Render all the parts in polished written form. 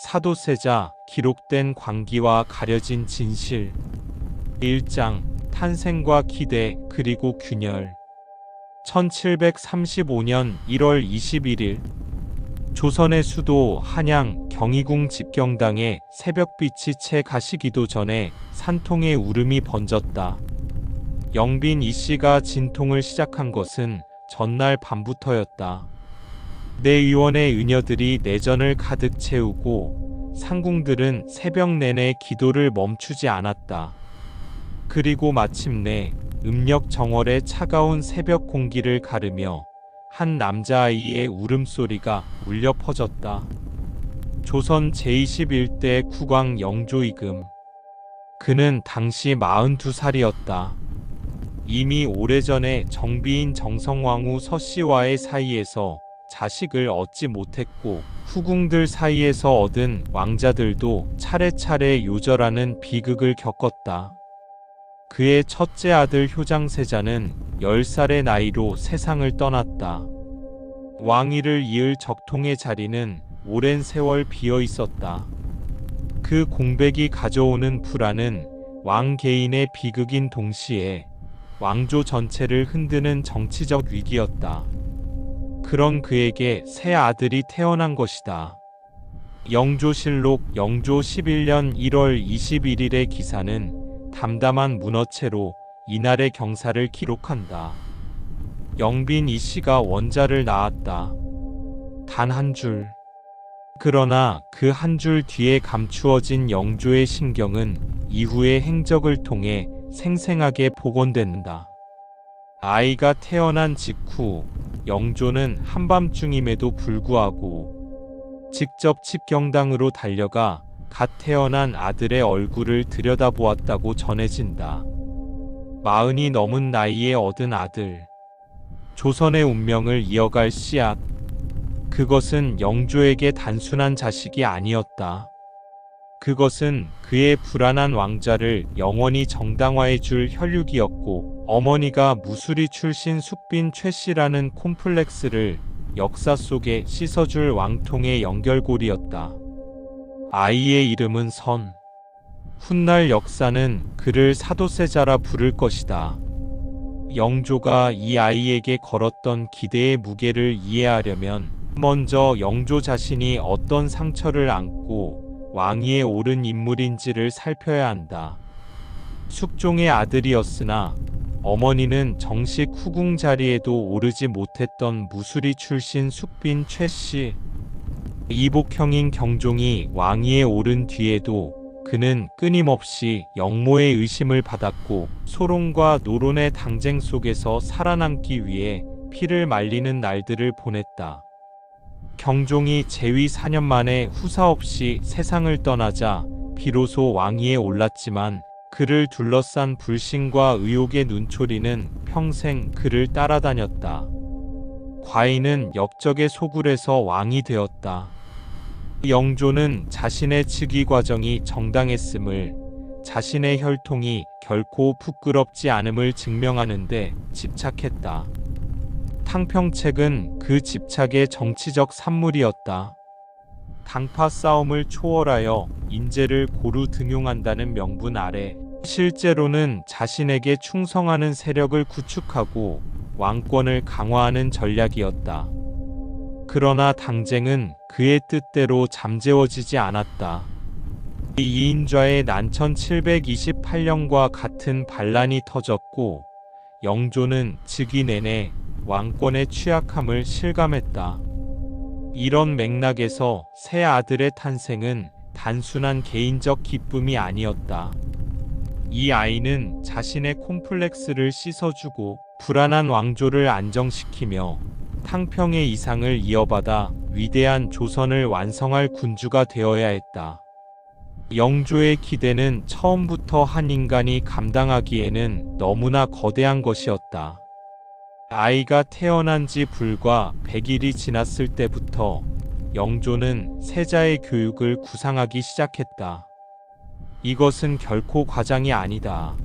사도세자 기록된 광기와 가려진 진실 1장 탄생과 기대 그리고 균열 1735년 1월 21일 조선의 수도 한양 경희궁 집경당에 새벽빛이 채 가시기도 전에 산통의 울음이 번졌다. 영빈 이씨가 진통을 시작한 것은 전날 밤부터였다. 내의원의 은여들이 내전을 가득 채우고 상궁들은 새벽 내내 기도를 멈추지 않았다. 그리고 마침내 음력 정월의 차가운 새벽 공기를 가르며 한 남자아이의 울음소리가 울려 퍼졌다. 조선 제21대 국왕 영조이금. 그는 당시 42살이었다. 이미 오래전에 정비인 정성왕후 서씨와의 사이에서 자식을 얻지 못했고 후궁들 사이에서 얻은 왕자들도 차례차례 요절하는 비극을 겪었다. 그의 첫째 아들 효장세자는 10살의 나이로 세상을 떠났다. 왕위를 이을 적통의 자리는 오랜 세월 비어 있었다. 그 공백이 가져오는 불안은 왕 개인의 비극인 동시에 왕조 전체를 흔드는 정치적 위기였다. 그런 그에게 새 아들이 태어난 것이다. 영조실록 영조 11년 1월 21일의 기사는 담담한 문어체로 이날의 경사를 기록한다. 영빈 이씨가 원자를 낳았다. 단 한 줄. 그러나 그 한 줄 뒤에 감추어진 영조의 신경은 이후의 행적을 통해 생생하게 복원된다. 아이가 태어난 직후 영조는 한밤중임에도 불구하고 직접 집경당으로 달려가 갓 태어난 아들의 얼굴을 들여다보았다고 전해진다. 40이 넘은 나이에 얻은 아들. 조선의 운명을 이어갈 씨앗. 그것은 영조에게 단순한 자식이 아니었다. 그것은 그의 불안한 왕좌를 영원히 정당화해 줄 혈육이었고 어머니가 무수리 출신 숙빈 최씨라는 콤플렉스를 역사 속에 씻어줄 왕통의 연결고리였다. 아이의 이름은 선. 훗날 역사는 그를 사도세자라 부를 것이다. 영조가 이 아이에게 걸었던 기대의 무게를 이해하려면 먼저 영조 자신이 어떤 상처를 안고 왕위에 오른 인물인지를 살펴야 한다. 숙종의 아들이었으나 어머니는 정식 후궁 자리에도 오르지 못했던 무수리 출신 숙빈 최씨. 이복형인 경종이 왕위에 오른 뒤에도 그는 끊임없이 영모의 의심을 받았고 소론과 노론의 당쟁 속에서 살아남기 위해 피를 말리는 날들을 보냈다. 경종이 재위 4년 만에 후사 없이 세상을 떠나자 비로소 왕위에 올랐지만 그를 둘러싼 불신과 의혹의 눈초리는 평생 그를 따라다녔다. 과인은 역적의 소굴에서 왕이 되었다. 영조는 자신의 즉위 과정이 정당했음을, 자신의 혈통이 결코 부끄럽지 않음을 증명하는데 집착했다. 탕평책은 그 집착의 정치적 산물이었다. 당파 싸움을 초월하여 인재를 고루 등용한다는 명분 아래 실제로는 자신에게 충성하는 세력을 구축하고 왕권을 강화하는 전략이었다. 그러나 당쟁은 그의 뜻대로 잠재워지지 않았다. 이인좌의 난천 728년과 같은 반란이 터졌고 영조는 즉위 내내 왕권의 취약함을 실감했다. 이런 맥락에서 새 아들의 탄생은 단순한 개인적 기쁨이 아니었다. 이 아이는 자신의 콤플렉스를 씻어주고 불안한 왕조를 안정시키며 탕평의 이상을 이어받아 위대한 조선을 완성할 군주가 되어야 했다. 영조의 기대는 처음부터 한 인간이 감당하기에는 너무나 거대한 것이었다. 아이가 태어난 지 불과 100일이 지났을 때부터 영조는 세자의 교육을 구상하기 시작했다. 이것은 결코 과장이 아니다.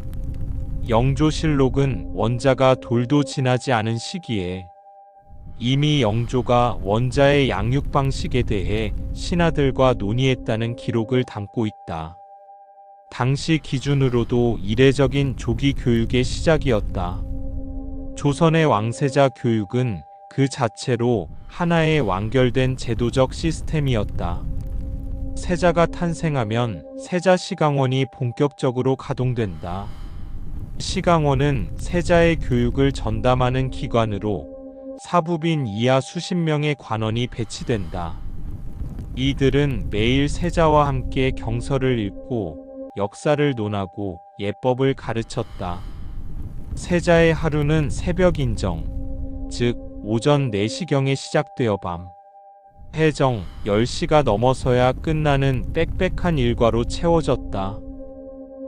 영조실록은 원자가 돌도 지나지 않은 시기에 이미 영조가 원자의 양육 방식에 대해 신하들과 논의했다는 기록을 담고 있다. 당시 기준으로도 이례적인 조기 교육의 시작이었다. 조선의 왕세자 교육은 그 자체로 하나의 완결된 제도적 시스템이었다. 세자가 탄생하면 세자 시강원이 본격적으로 가동된다. 시강원은 세자의 교육을 전담하는 기관으로 사부빈 이하 수십 명의 관원이 배치된다. 이들은 매일 세자와 함께 경서를 읽고 역사를 논하고 예법을 가르쳤다. 세자의 하루는 새벽 인정, 즉 오전 4시경에 시작되어 밤 해정 10시가 넘어서야 끝나는 빽빽한 일과로 채워졌다.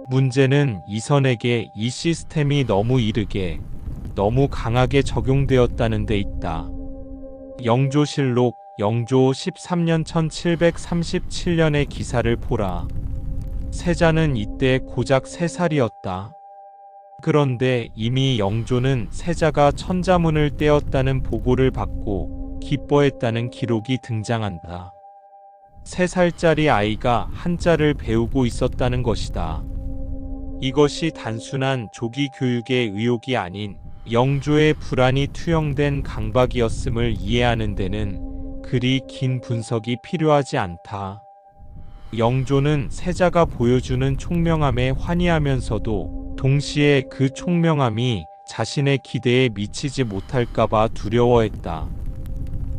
문제는 이선에게 이 시스템이 너무 이르게, 너무 강하게 적용되었다는 데 있다. 영조실록 영조 13년 1737년의 기사를 보라. 세자는 이때 고작 3살이었다. 그런데 이미 영조는 세자가 천자문을 떼었다는 보고를 받고 기뻐했다는 기록이 등장한다. 3살짜리 아이가 한자를 배우고 있었다는 것이다. 이것이 단순한 조기 교육의 의혹이 아닌 영조의 불안이 투영된 강박이었음을 이해하는 데는 그리 긴 분석이 필요하지 않다. 영조는 세자가 보여주는 총명함에 환희하면서도 동시에 그 총명함이 자신의 기대에 미치지 못할까봐 두려워했다.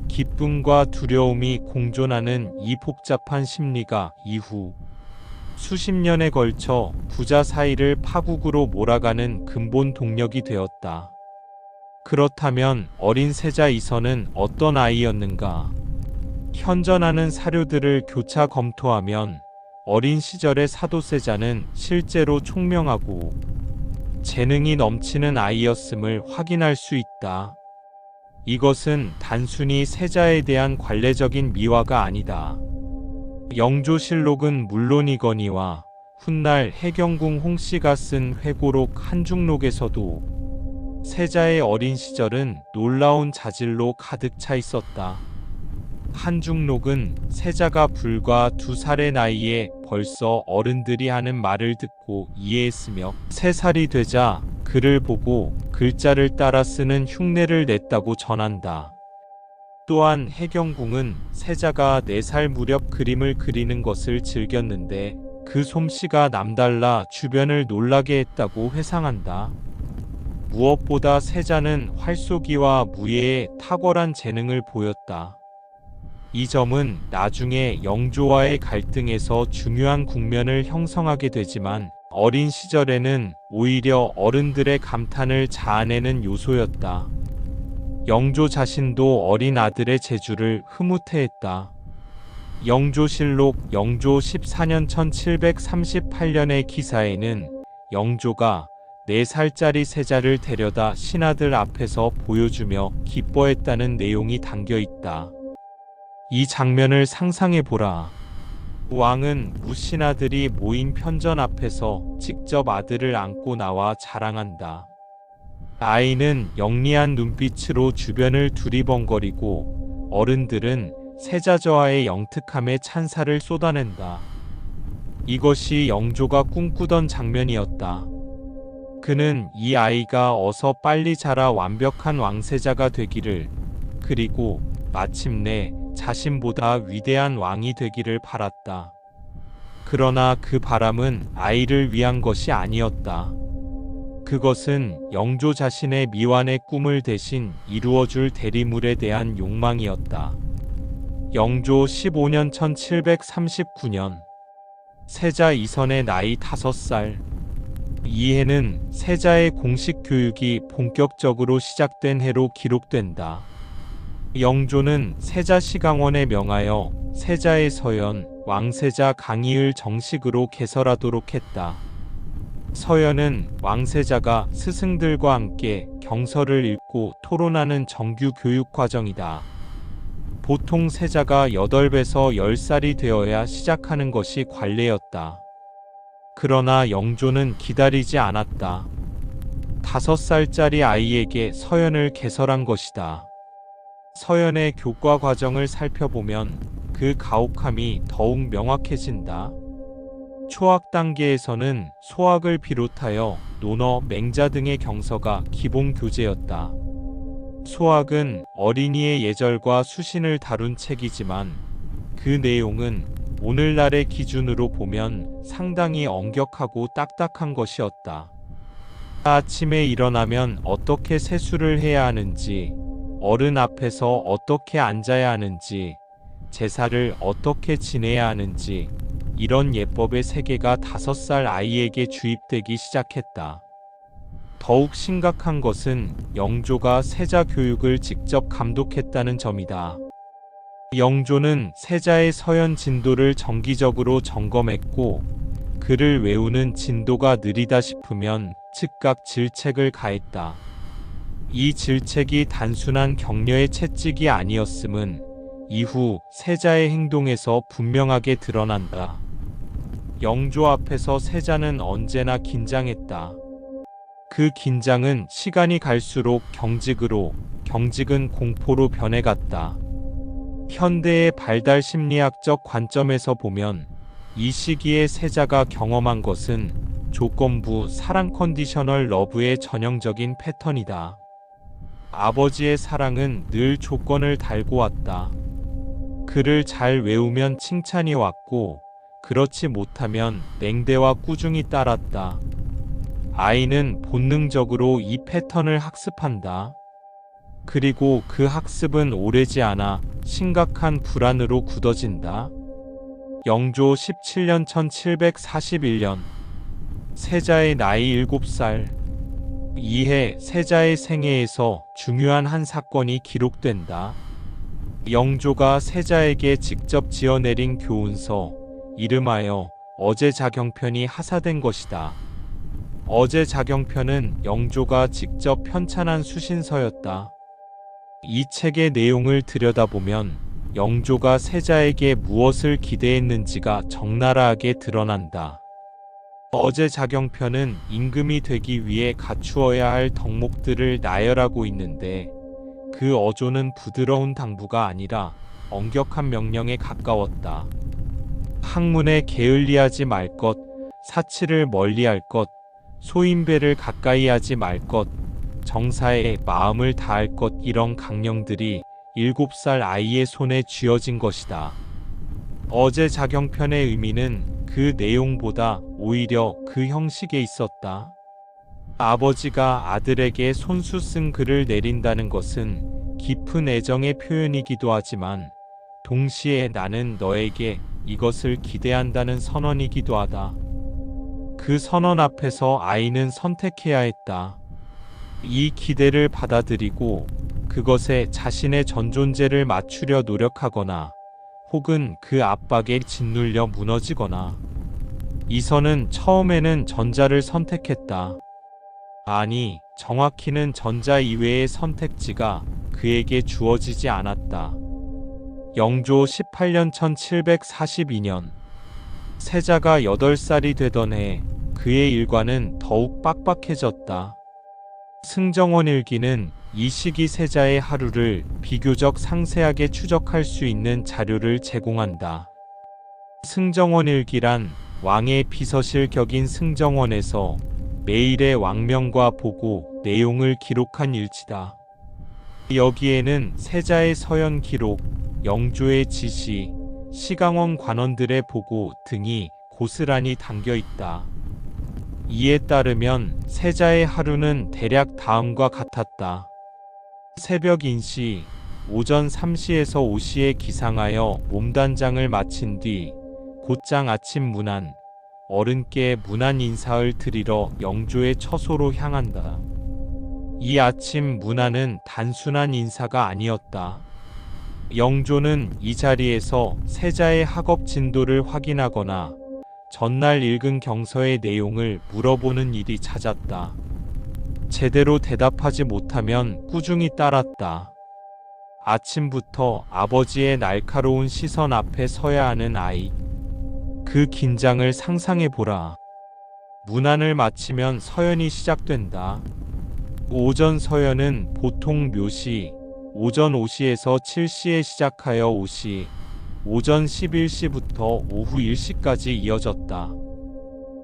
기쁨과 두려움이 공존하는 이 복잡한 심리가 이후 수십 년에 걸쳐 부자 사이를 파국으로 몰아가는 근본 동력이 되었다. 그렇다면 어린 세자 이선은 어떤 아이였는가? 현존하는 사료들을 교차 검토하면 어린 시절의 사도세자는 실제로 총명하고 재능이 넘치는 아이였음을 확인할 수 있다. 이것은 단순히 세자에 대한 관례적인 미화가 아니다. 영조실록은 물론이거니와 훗날 해경궁 홍씨가 쓴 회고록 한중록에서도 세자의 어린 시절은 놀라운 자질로 가득 차 있었다. 한중록은 세자가 불과 2살의 나이에 벌써 어른들이 하는 말을 듣고 이해했으며 3살이 되자 글을 보고 글자를 따라 쓰는 흉내를 냈다고 전한다. 또한 해경궁은 세자가 4살 무렵 그림을 그리는 것을 즐겼는데 그 솜씨가 남달라 주변을 놀라게 했다고 회상한다. 무엇보다 세자는 활쏘기와 무예에 탁월한 재능을 보였다. 이 점은 나중에 영조와의 갈등에서 중요한 국면을 형성하게 되지만 어린 시절에는 오히려 어른들의 감탄을 자아내는 요소였다. 영조 자신도 어린 아들의 재주를 흐뭇해했다. 영조실록 영조 14년 1738년의 기사에는 영조가 4살짜리 세자를 데려다 신하들 앞에서 보여주며 기뻐했다는 내용이 담겨 있다. 이 장면을 상상해보라. 왕은 무신하들이 모인 편전 앞에서 직접 아들을 안고 나와 자랑한다. 아이는 영리한 눈빛으로 주변을 두리번거리고 어른들은 세자저하의 영특함에 찬사를 쏟아낸다. 이것이 영조가 꿈꾸던 장면이었다. 그는 이 아이가 어서 빨리 자라 완벽한 왕세자가 되기를, 그리고 마침내 자신보다 위대한 왕이 되기를 바랐다. 그러나 그 바람은 아이를 위한 것이 아니었다. 그것은 영조 자신의 미완의 꿈을 대신 이루어줄 대리물에 대한 욕망이었다. 영조 15년 1739년 세자 이선의 나이 5살. 이 해는 세자의 공식 교육이 본격적으로 시작된 해로 기록된다. 영조는 세자 시강원에 명하여 세자의 서연, 왕세자 강의를 정식으로 개설하도록 했다. 서연은 왕세자가 스승들과 함께 경서를 읽고 토론하는 정규 교육 과정이다. 보통 세자가 8에서 10살이 되어야 시작하는 것이 관례였다. 그러나 영조는 기다리지 않았다. 5살짜리 아이에게 서연을 개설한 것이다. 서연의 교과 과정을 살펴보면 그 가혹함이 더욱 명확해진다. 초학 단계에서는 소학을 비롯하여 논어, 맹자 등의 경서가 기본 교재였다. 소학은 어린이의 예절과 수신을 다룬 책이지만 그 내용은 오늘날의 기준으로 보면 상당히 엄격하고 딱딱한 것이었다. 아침에 일어나면 어떻게 세수를 해야 하는지, 어른 앞에서 어떻게 앉아야 하는지, 제사를 어떻게 지내야 하는지, 이런 예법의 세계가 5살 아이에게 주입되기 시작했다. 더욱 심각한 것은 영조가 세자 교육을 직접 감독했다는 점이다. 영조는 세자의 서연 진도를 정기적으로 점검했고, 글을 외우는 진도가 느리다 싶으면 즉각 질책을 가했다. 이 질책이 단순한 격려의 채찍이 아니었음은 이후 세자의 행동에서 분명하게 드러난다. 영조 앞에서 세자는 언제나 긴장했다. 그 긴장은 시간이 갈수록 경직으로, 경직은 공포로 변해갔다. 현대의 발달 심리학적 관점에서 보면 이 시기에 세자가 경험한 것은 조건부 사랑 컨디셔널 러브의 전형적인 패턴이다. 아버지의 사랑은 늘 조건을 달고 왔다. 글을 잘 외우면 칭찬이 왔고, 그렇지 못하면 냉대와 꾸중이 따랐다. 아이는 본능적으로 이 패턴을 학습한다. 그리고 그 학습은 오래지 않아 심각한 불안으로 굳어진다. 영조 17년 1741년 세자의 나이 7살. 이해 세자의 생애에서 중요한 한 사건이 기록된다. 영조가 세자에게 직접 지어내린 교훈서, 이름하여 어제자경편이 하사된 것이다. 어제자경편은 영조가 직접 편찬한 수신서였다. 이 책의 내용을 들여다보면 영조가 세자에게 무엇을 기대했는지가 적나라하게 드러난다. 어제자경편은 임금이 되기 위해 갖추어야 할 덕목들을 나열하고 있는데, 그 어조는 부드러운 당부가 아니라 엄격한 명령에 가까웠다. 학문에 게을리하지 말 것, 사치를 멀리할 것, 소인배를 가까이 하지 말 것, 정사에 마음을 다할 것, 이런 강령들이 7살 아이의 손에 쥐어진 것이다. 어제자경편의 의미는 그 내용보다 오히려 그 형식에 있었다. 아버지가 아들에게 손수 쓴 글을 내린다는 것은 깊은 애정의 표현이기도 하지만 동시에 나는 너에게 이것을 기대한다는 선언이기도 하다. 그 선언 앞에서 아이는 선택해야 했다. 이 기대를 받아들이고 그것에 자신의 전존재를 맞추려 노력하거나 혹은 그 압박에 짓눌려 무너지거나. 이선은 처음에는 전자를 선택했다. 아니, 정확히는 전자 이외의 선택지가 그에게 주어지지 않았다. 영조 18년 1742년 세자가 8살이 되던 해 그의 일과는 더욱 빡빡해졌다. 승정원 일기는 이 시기 세자의 하루를 비교적 상세하게 추적할 수 있는 자료를 제공한다. 승정원 일기란 왕의 비서실 격인 승정원에서 매일의 왕명과 보고 내용을 기록한 일지다. 여기에는 세자의 서연 기록, 영조의 지시, 시강원 관원들의 보고 등이 고스란히 담겨 있다. 이에 따르면 세자의 하루는 대략 다음과 같았다. 새벽 인시, 오전 3시에서 5시에 기상하여 몸단장을 마친 뒤 곧장 아침 문안, 어른께 문안 인사를 드리러 영조의 처소로 향한다. 이 아침 문안은 단순한 인사가 아니었다. 영조는 이 자리에서 세자의 학업 진도를 확인하거나 전날 읽은 경서의 내용을 물어보는 일이 잦았다. 제대로 대답하지 못하면 꾸중이 따랐다. 아침부터 아버지의 날카로운 시선 앞에 서야 하는 아이. 그 긴장을 상상해보라. 문안을 마치면 서연이 시작된다. 오전 서연은 보통 묘시, 오전 5시에서 7시에 시작하여 5시, 오전 11시부터 오후 1시까지 이어졌다.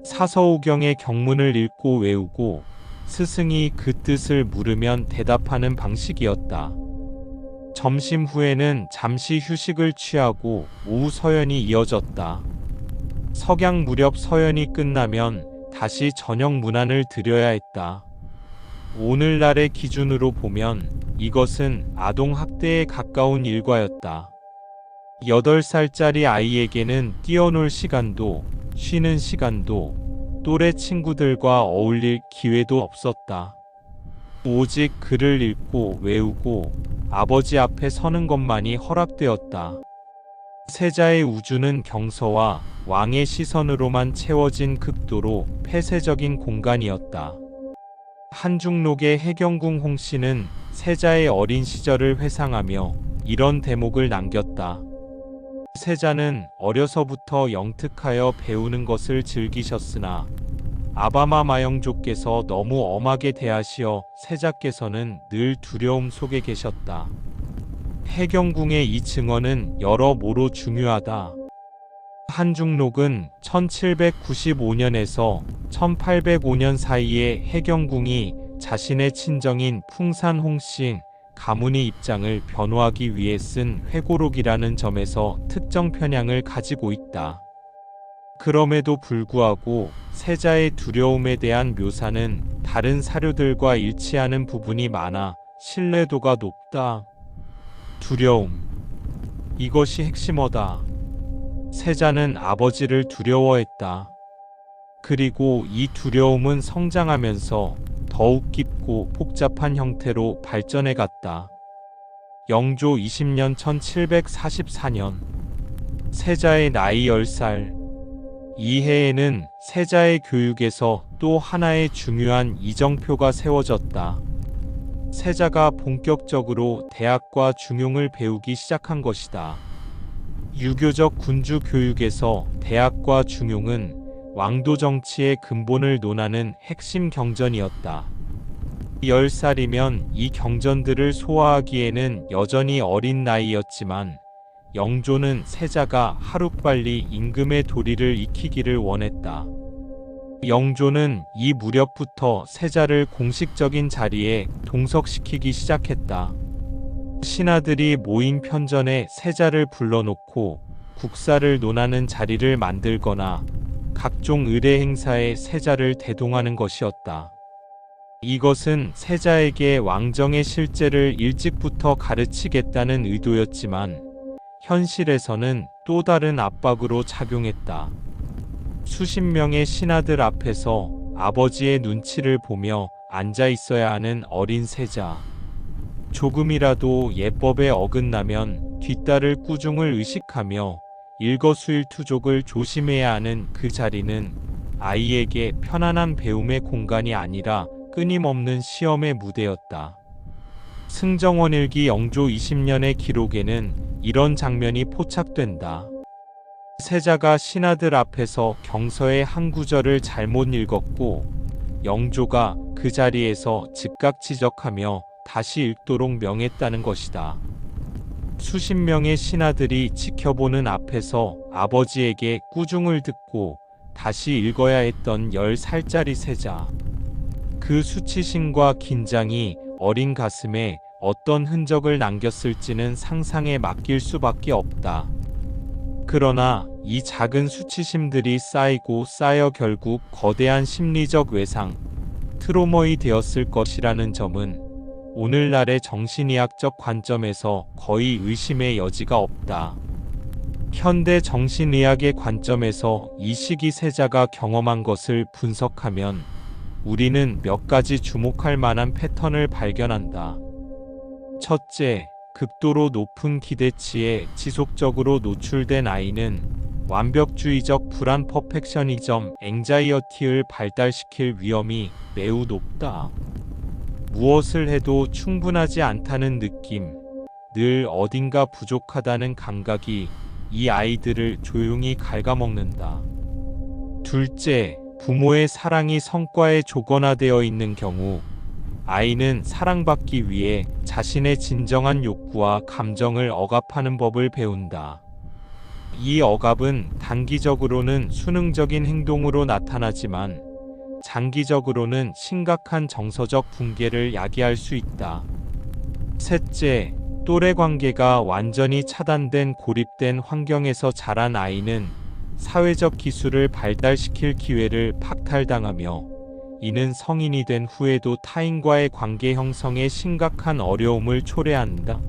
사서오경의 경문을 읽고 외우고 스승이 그 뜻을 물으면 대답하는 방식이었다. 점심 후에는 잠시 휴식을 취하고 오후 서연이 이어졌다. 석양 무렵 서연이 끝나면 다시 저녁 문안을 드려야 했다. 오늘날의 기준으로 보면 이것은 아동학대에 가까운 일과였다. 8살짜리 아이에게는 뛰어놀 시간도 쉬는 시간도 또래 친구들과 어울릴 기회도 없었다. 오직 글을 읽고 외우고 아버지 앞에 서는 것만이 허락되었다. 세자의 우주는 경서와 왕의 시선으로만 채워진 극도로 폐쇄적인 공간이었다. 한중록의 해경궁 홍씨는 세자의 어린 시절을 회상하며 이런 대목을 남겼다. 세자는 어려서부터 영특하여 배우는 것을 즐기셨으나 아바마 마영조께서 너무 엄하게 대하시어 세자께서는 늘 두려움 속에 계셨다. 해경궁의 이 증언은 여러모로 중요하다. 한중록은 1795년에서 1805년 사이에 해경궁이 자신의 친정인 풍산 홍씨 가문의 입장을 변호하기 위해 쓴 회고록이라는 점에서 특정 편향을 가지고 있다. 그럼에도 불구하고 세자의 두려움에 대한 묘사는 다른 사료들과 일치하는 부분이 많아 신뢰도가 높다. 두려움. 이것이 핵심어다. 세자는 아버지를 두려워했다. 그리고 이 두려움은 성장하면서 더욱 깊고 복잡한 형태로 발전해 갔다. 영조 20년 1744년 세자의 나이 10살. 이 해에는 세자의 교육에서 또 하나의 중요한 이정표가 세워졌다. 세자가 본격적으로 대학과 중용을 배우기 시작한 것이다. 유교적 군주 교육에서 대학과 중용은 왕도 정치의 근본을 논하는 핵심 경전이었다. 10살이면 이 경전들을 소화하기에는 여전히 어린 나이였지만 영조는 세자가 하루빨리 임금의 도리를 익히기를 원했다. 영조는 이 무렵부터 세자를 공식적인 자리에 동석시키기 시작했다. 신하들이 모인 편전에 세자를 불러놓고 국사를 논하는 자리를 만들거나 각종 의례 행사에 세자를 대동하는 것이었다. 이것은 세자에게 왕정의 실제를 일찍부터 가르치겠다는 의도였지만 현실에서는 또 다른 압박으로 작용했다. 수십 명의 신하들 앞에서 아버지의 눈치를 보며 앉아 있어야 하는 어린 세자. 조금이라도 예법에 어긋나면 뒤따를 꾸중을 의식하며 일거수일투족을 조심해야 하는 그 자리는 아이에게 편안한 배움의 공간이 아니라 끊임없는 시험의 무대였다. 승정원일기 영조 20년의 기록에는 이런 장면이 포착된다. 세자가 신하들 앞에서 경서의 한 구절을 잘못 읽었고 영조가 그 자리에서 즉각 지적하며 다시 읽도록 명했다는 것이다. 수십 명의 신하들이 지켜보는 앞에서 아버지에게 꾸중을 듣고 다시 읽어야 했던 10살짜리 세자. 그 수치심과 긴장이 어린 가슴에 어떤 흔적을 남겼을지는 상상에 맡길 수밖에 없다. 그러나 이 작은 수치심들이 쌓이고 쌓여 결국 거대한 심리적 외상, 트로머이 되었을 것이라는 점은 오늘날의 정신의학적 관점에서 거의 의심의 여지가 없다. 현대 정신의학의 관점에서 이 시기 세자가 경험한 것을 분석하면 우리는 몇 가지 주목할 만한 패턴을 발견한다. 첫째, 극도로 높은 기대치에 지속적으로 노출된 아이는 완벽주의적 불안 퍼펙셔니즘 앵자이어티를 발달시킬 위험이 매우 높다. 무엇을 해도 충분하지 않다는 느낌, 늘 어딘가 부족하다는 감각이 이 아이들을 조용히 갉아먹는다. 둘째, 부모의 사랑이 성과에 조건화되어 있는 경우 아이는 사랑받기 위해 자신의 진정한 욕구와 감정을 억압하는 법을 배운다. 이 억압은 단기적으로는 수능적인 행동으로 나타나지만 장기적으로는 심각한 정서적 붕괴를 야기할 수 있다. 셋째, 또래 관계가 완전히 차단된 고립된 환경에서 자란 아이는 사회적 기술을 발달시킬 기회를 박탈당하며 이는 성인이 된 후에도 타인과의 관계 형성에 심각한 어려움을 초래한다.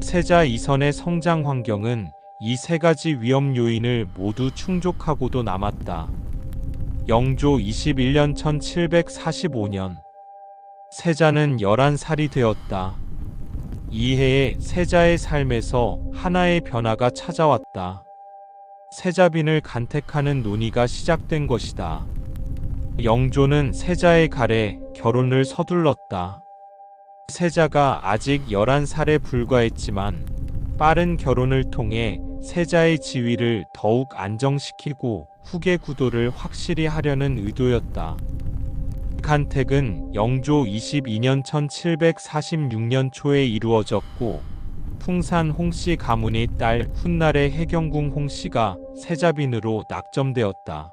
세자 이선의 성장 환경은 이 세 가지 위험 요인을 모두 충족하고도 남았다. 영조 21년 1745년 세자는 11살이 되었다. 이해에 세자의 삶에서 하나의 변화가 찾아왔다. 세자빈을 간택하는 논의가 시작된 것이다. 영조는 세자의 갈에 결혼을 서둘렀다. 세자가 아직 11살에 불과했지만 빠른 결혼을 통해 세자의 지위를 더욱 안정시키고 후계 구도를 확실히 하려는 의도였다. 간택은 영조 22년 1746년 초에 이루어졌고 풍산 홍씨 가문의 딸 훗날의 해경궁 홍씨가 세자빈으로 낙점되었다.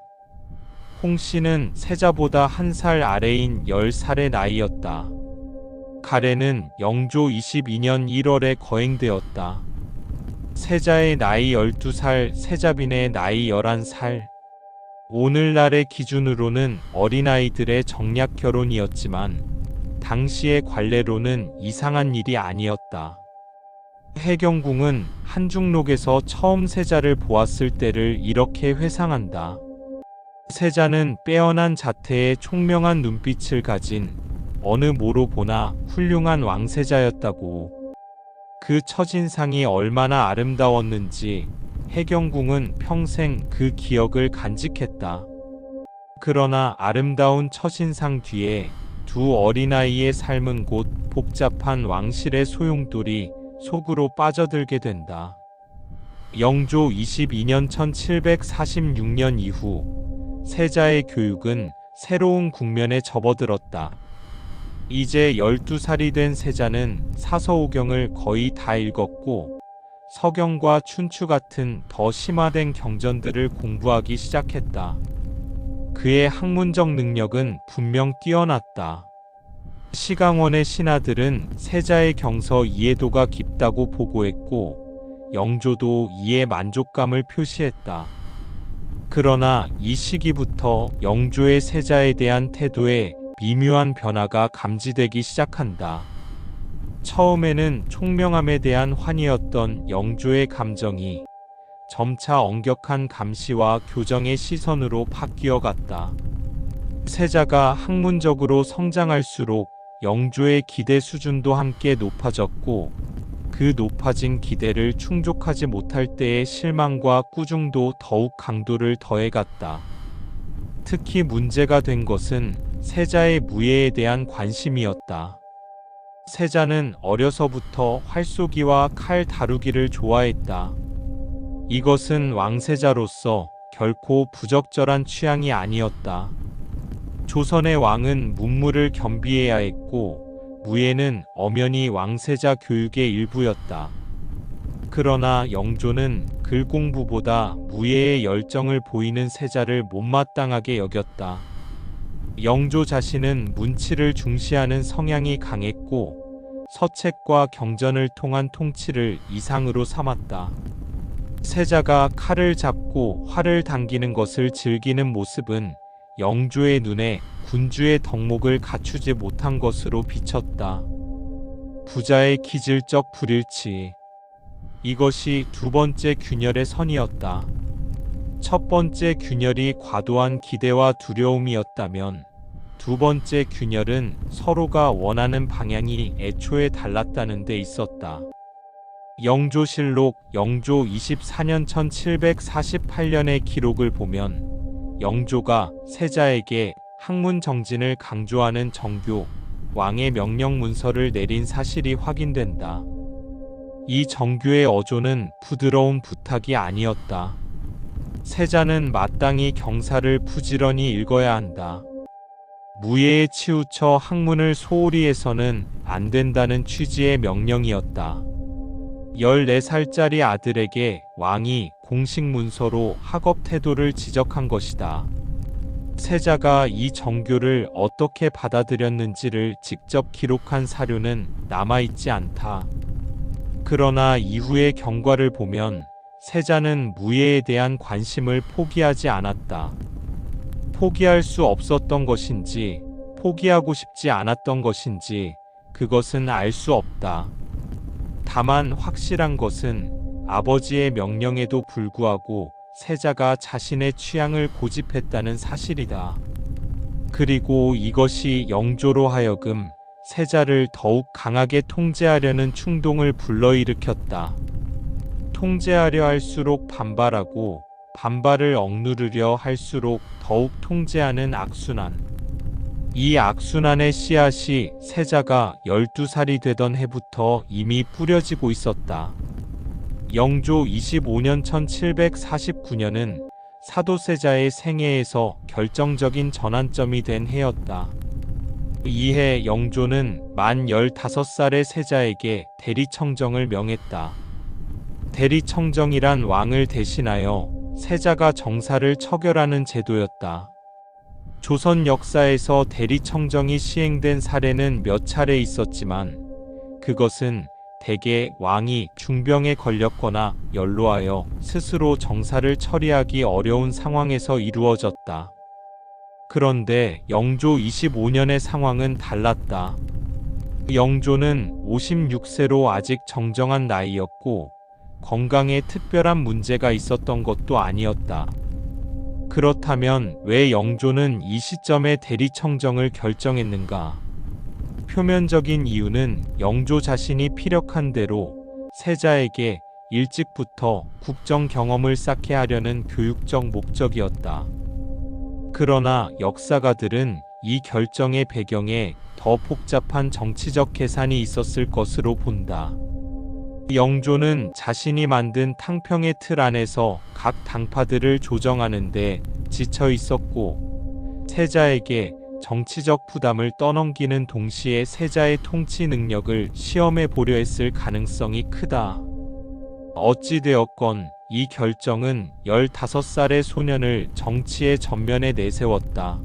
홍씨는 세자보다 한 살 아래인 10살의 나이였다. 가례는 영조 22년 1월에 거행되었다. 세자의 나이 12살, 세자빈의 나이 11살. 오늘날의 기준으로는 어린아이들의 정략 결혼이었지만 당시의 관례로는 이상한 일이 아니었다. 해경궁은 한중록에서 처음 세자를 보았을 때를 이렇게 회상한다. 세자는 빼어난 자태에 총명한 눈빛을 가진 어느 모로 보나 훌륭한 왕세자였다고. 그 첫인상이 얼마나 아름다웠는지 해경궁은 평생 그 기억을 간직했다. 그러나 아름다운 첫인상 뒤에 두 어린아이의 삶은 곧 복잡한 왕실의 소용돌이 속으로 빠져들게 된다. 영조 22년 1746년 이후 세자의 교육은 새로운 국면에 접어들었다. 이제 12살이 된 세자는 사서오경을 거의 다 읽었고 서경과 춘추 같은 더 심화된 경전들을 공부하기 시작했다. 그의 학문적 능력은 분명 뛰어났다. 시강원의 신하들은 세자의 경서 이해도가 깊다고 보고했고 영조도 이에 만족감을 표시했다. 그러나 이 시기부터 영조의 세자에 대한 태도에 미묘한 변화가 감지되기 시작한다. 처음에는 총명함에 대한 환희였던 영조의 감정이 점차 엄격한 감시와 교정의 시선으로 바뀌어갔다. 세자가 학문적으로 성장할수록 영조의 기대 수준도 함께 높아졌고 그 높아진 기대를 충족하지 못할 때의 실망과 꾸중도 더욱 강도를 더해갔다. 특히 문제가 된 것은 세자의 무예에 대한 관심이었다. 세자는 어려서부터 활쏘기와 칼 다루기를 좋아했다. 이것은 왕세자로서 결코 부적절한 취향이 아니었다. 조선의 왕은 문무를 겸비해야 했고 무예는 엄연히 왕세자 교육의 일부였다. 그러나 영조는 글 공부보다 무예에 열정을 보이는 세자를 못마땅하게 여겼다. 영조 자신은 문치를 중시하는 성향이 강했고 서책과 경전을 통한 통치를 이상으로 삼았다. 세자가 칼을 잡고 활을 당기는 것을 즐기는 모습은 영조의 눈에 군주의 덕목을 갖추지 못한 것으로 비쳤다. 부자의 기질적 불일치. 이것이 두 번째 균열의 선이었다. 첫 번째 균열이 과도한 기대와 두려움이었다면 두 번째 균열은 서로가 원하는 방향이 애초에 달랐다는 데 있었다. 영조실록 영조 24년 1748년의 기록을 보면 영조가 세자에게 학문 정진을 강조하는 정교, 왕의 명령 문서를 내린 사실이 확인된다. 이 정교의 어조는 부드러운 부탁이 아니었다. 세자는 마땅히 경사를 부지런히 읽어야 한다. 무예에 치우쳐 학문을 소홀히 해서는 안 된다는 취지의 명령이었다. 14살짜리 아들에게 왕이 공식 문서로 학업 태도를 지적한 것이다. 세자가 이 정교를 어떻게 받아들였는지를 직접 기록한 사료는 남아있지 않다. 그러나 이후의 경과를 보면 세자는 무예에 대한 관심을 포기하지 않았다. 포기할 수 없었던 것인지, 포기하고 싶지 않았던 것인지, 그것은 알 수 없다. 다만 확실한 것은 아버지의 명령에도 불구하고 세자가 자신의 취향을 고집했다는 사실이다. 그리고 이것이 영조로 하여금 세자를 더욱 강하게 통제하려는 충동을 불러일으켰다. 통제하려 할수록 반발하고 반발을 억누르려 할수록 더욱 통제하는 악순환. 이 악순환의 씨앗이 세자가 12살이 되던 해부터 이미 뿌려지고 있었다. 영조 25년 1749년은 사도세자의 생애에서 결정적인 전환점이 된 해였다. 이해 영조는 만 15살의 세자에게 대리청정을 명했다. 대리청정이란 왕을 대신하여 세자가 정사를 처결하는 제도였다. 조선 역사에서 대리청정이 시행된 사례는 몇 차례 있었지만 그것은 대개 왕이 중병에 걸렸거나 연로하여 스스로 정사를 처리하기 어려운 상황에서 이루어졌다. 그런데 영조 25년의 상황은 달랐다. 영조는 56세로 아직 정정한 나이였고 건강에 특별한 문제가 있었던 것도 아니었다. 그렇다면 왜 영조는 이 시점에 대리청정을 결정했는가? 표면적인 이유는 영조 자신이 피력한 대로 세자에게 일찍부터 국정 경험을 쌓게 하려는 교육적 목적이었다. 그러나 역사가들은 이 결정의 배경에 더 복잡한 정치적 계산이 있었을 것으로 본다. 영조는 자신이 만든 탕평의 틀 안에서 각 당파들을 조정하는데 지쳐 있었고 세자에게 정치적 부담을 떠넘기는 동시에 세자의 통치 능력을 시험해 보려 했을 가능성이 크다. 어찌되었건 이 결정은 15살의 소년을 정치의 전면에 내세웠다.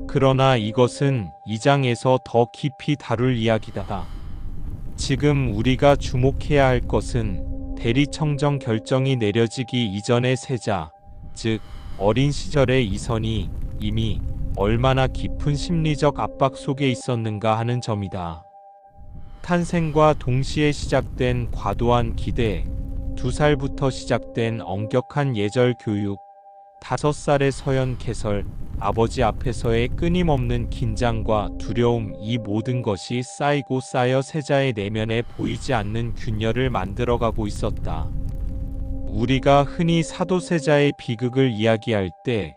그러나 이것은 이 장에서 더 깊이 다룰 이야기다. 지금 우리가 주목해야 할 것은 대리청정 결정이 내려지기 이전의 세자, 즉 어린 시절의 이선이 이미 얼마나 깊은 심리적 압박 속에 있었는가 하는 점이다. 탄생과 동시에 시작된 과도한 기대, 2살부터 시작된 엄격한 예절 교육, 5살의 서연 개설, 아버지 앞에서의 끊임없는 긴장과 두려움, 이 모든 것이 쌓이고 쌓여 세자의 내면에 보이지 않는 균열을 만들어가고 있었다. 우리가 흔히 사도세자의 비극을 이야기할 때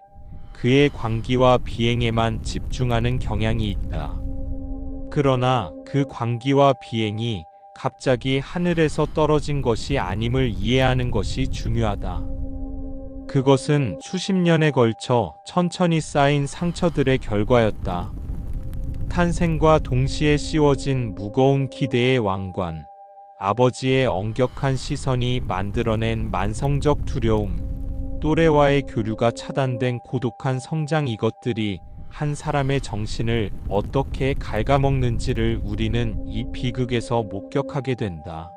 그의 광기와 비행에만 집중하는 경향이 있다. 그러나 그 광기와 비행이 갑자기 하늘에서 떨어진 것이 아님을 이해하는 것이 중요하다. 그것은 수십 년에 걸쳐 천천히 쌓인 상처들의 결과였다. 탄생과 동시에 씌워진 무거운 기대의 왕관, 아버지의 엄격한 시선이 만들어낸 만성적 두려움, 또래와의 교류가 차단된 고독한 성장, 이것들이 한 사람의 정신을 어떻게 갉아먹는지를 우리는 이 비극에서 목격하게 된다.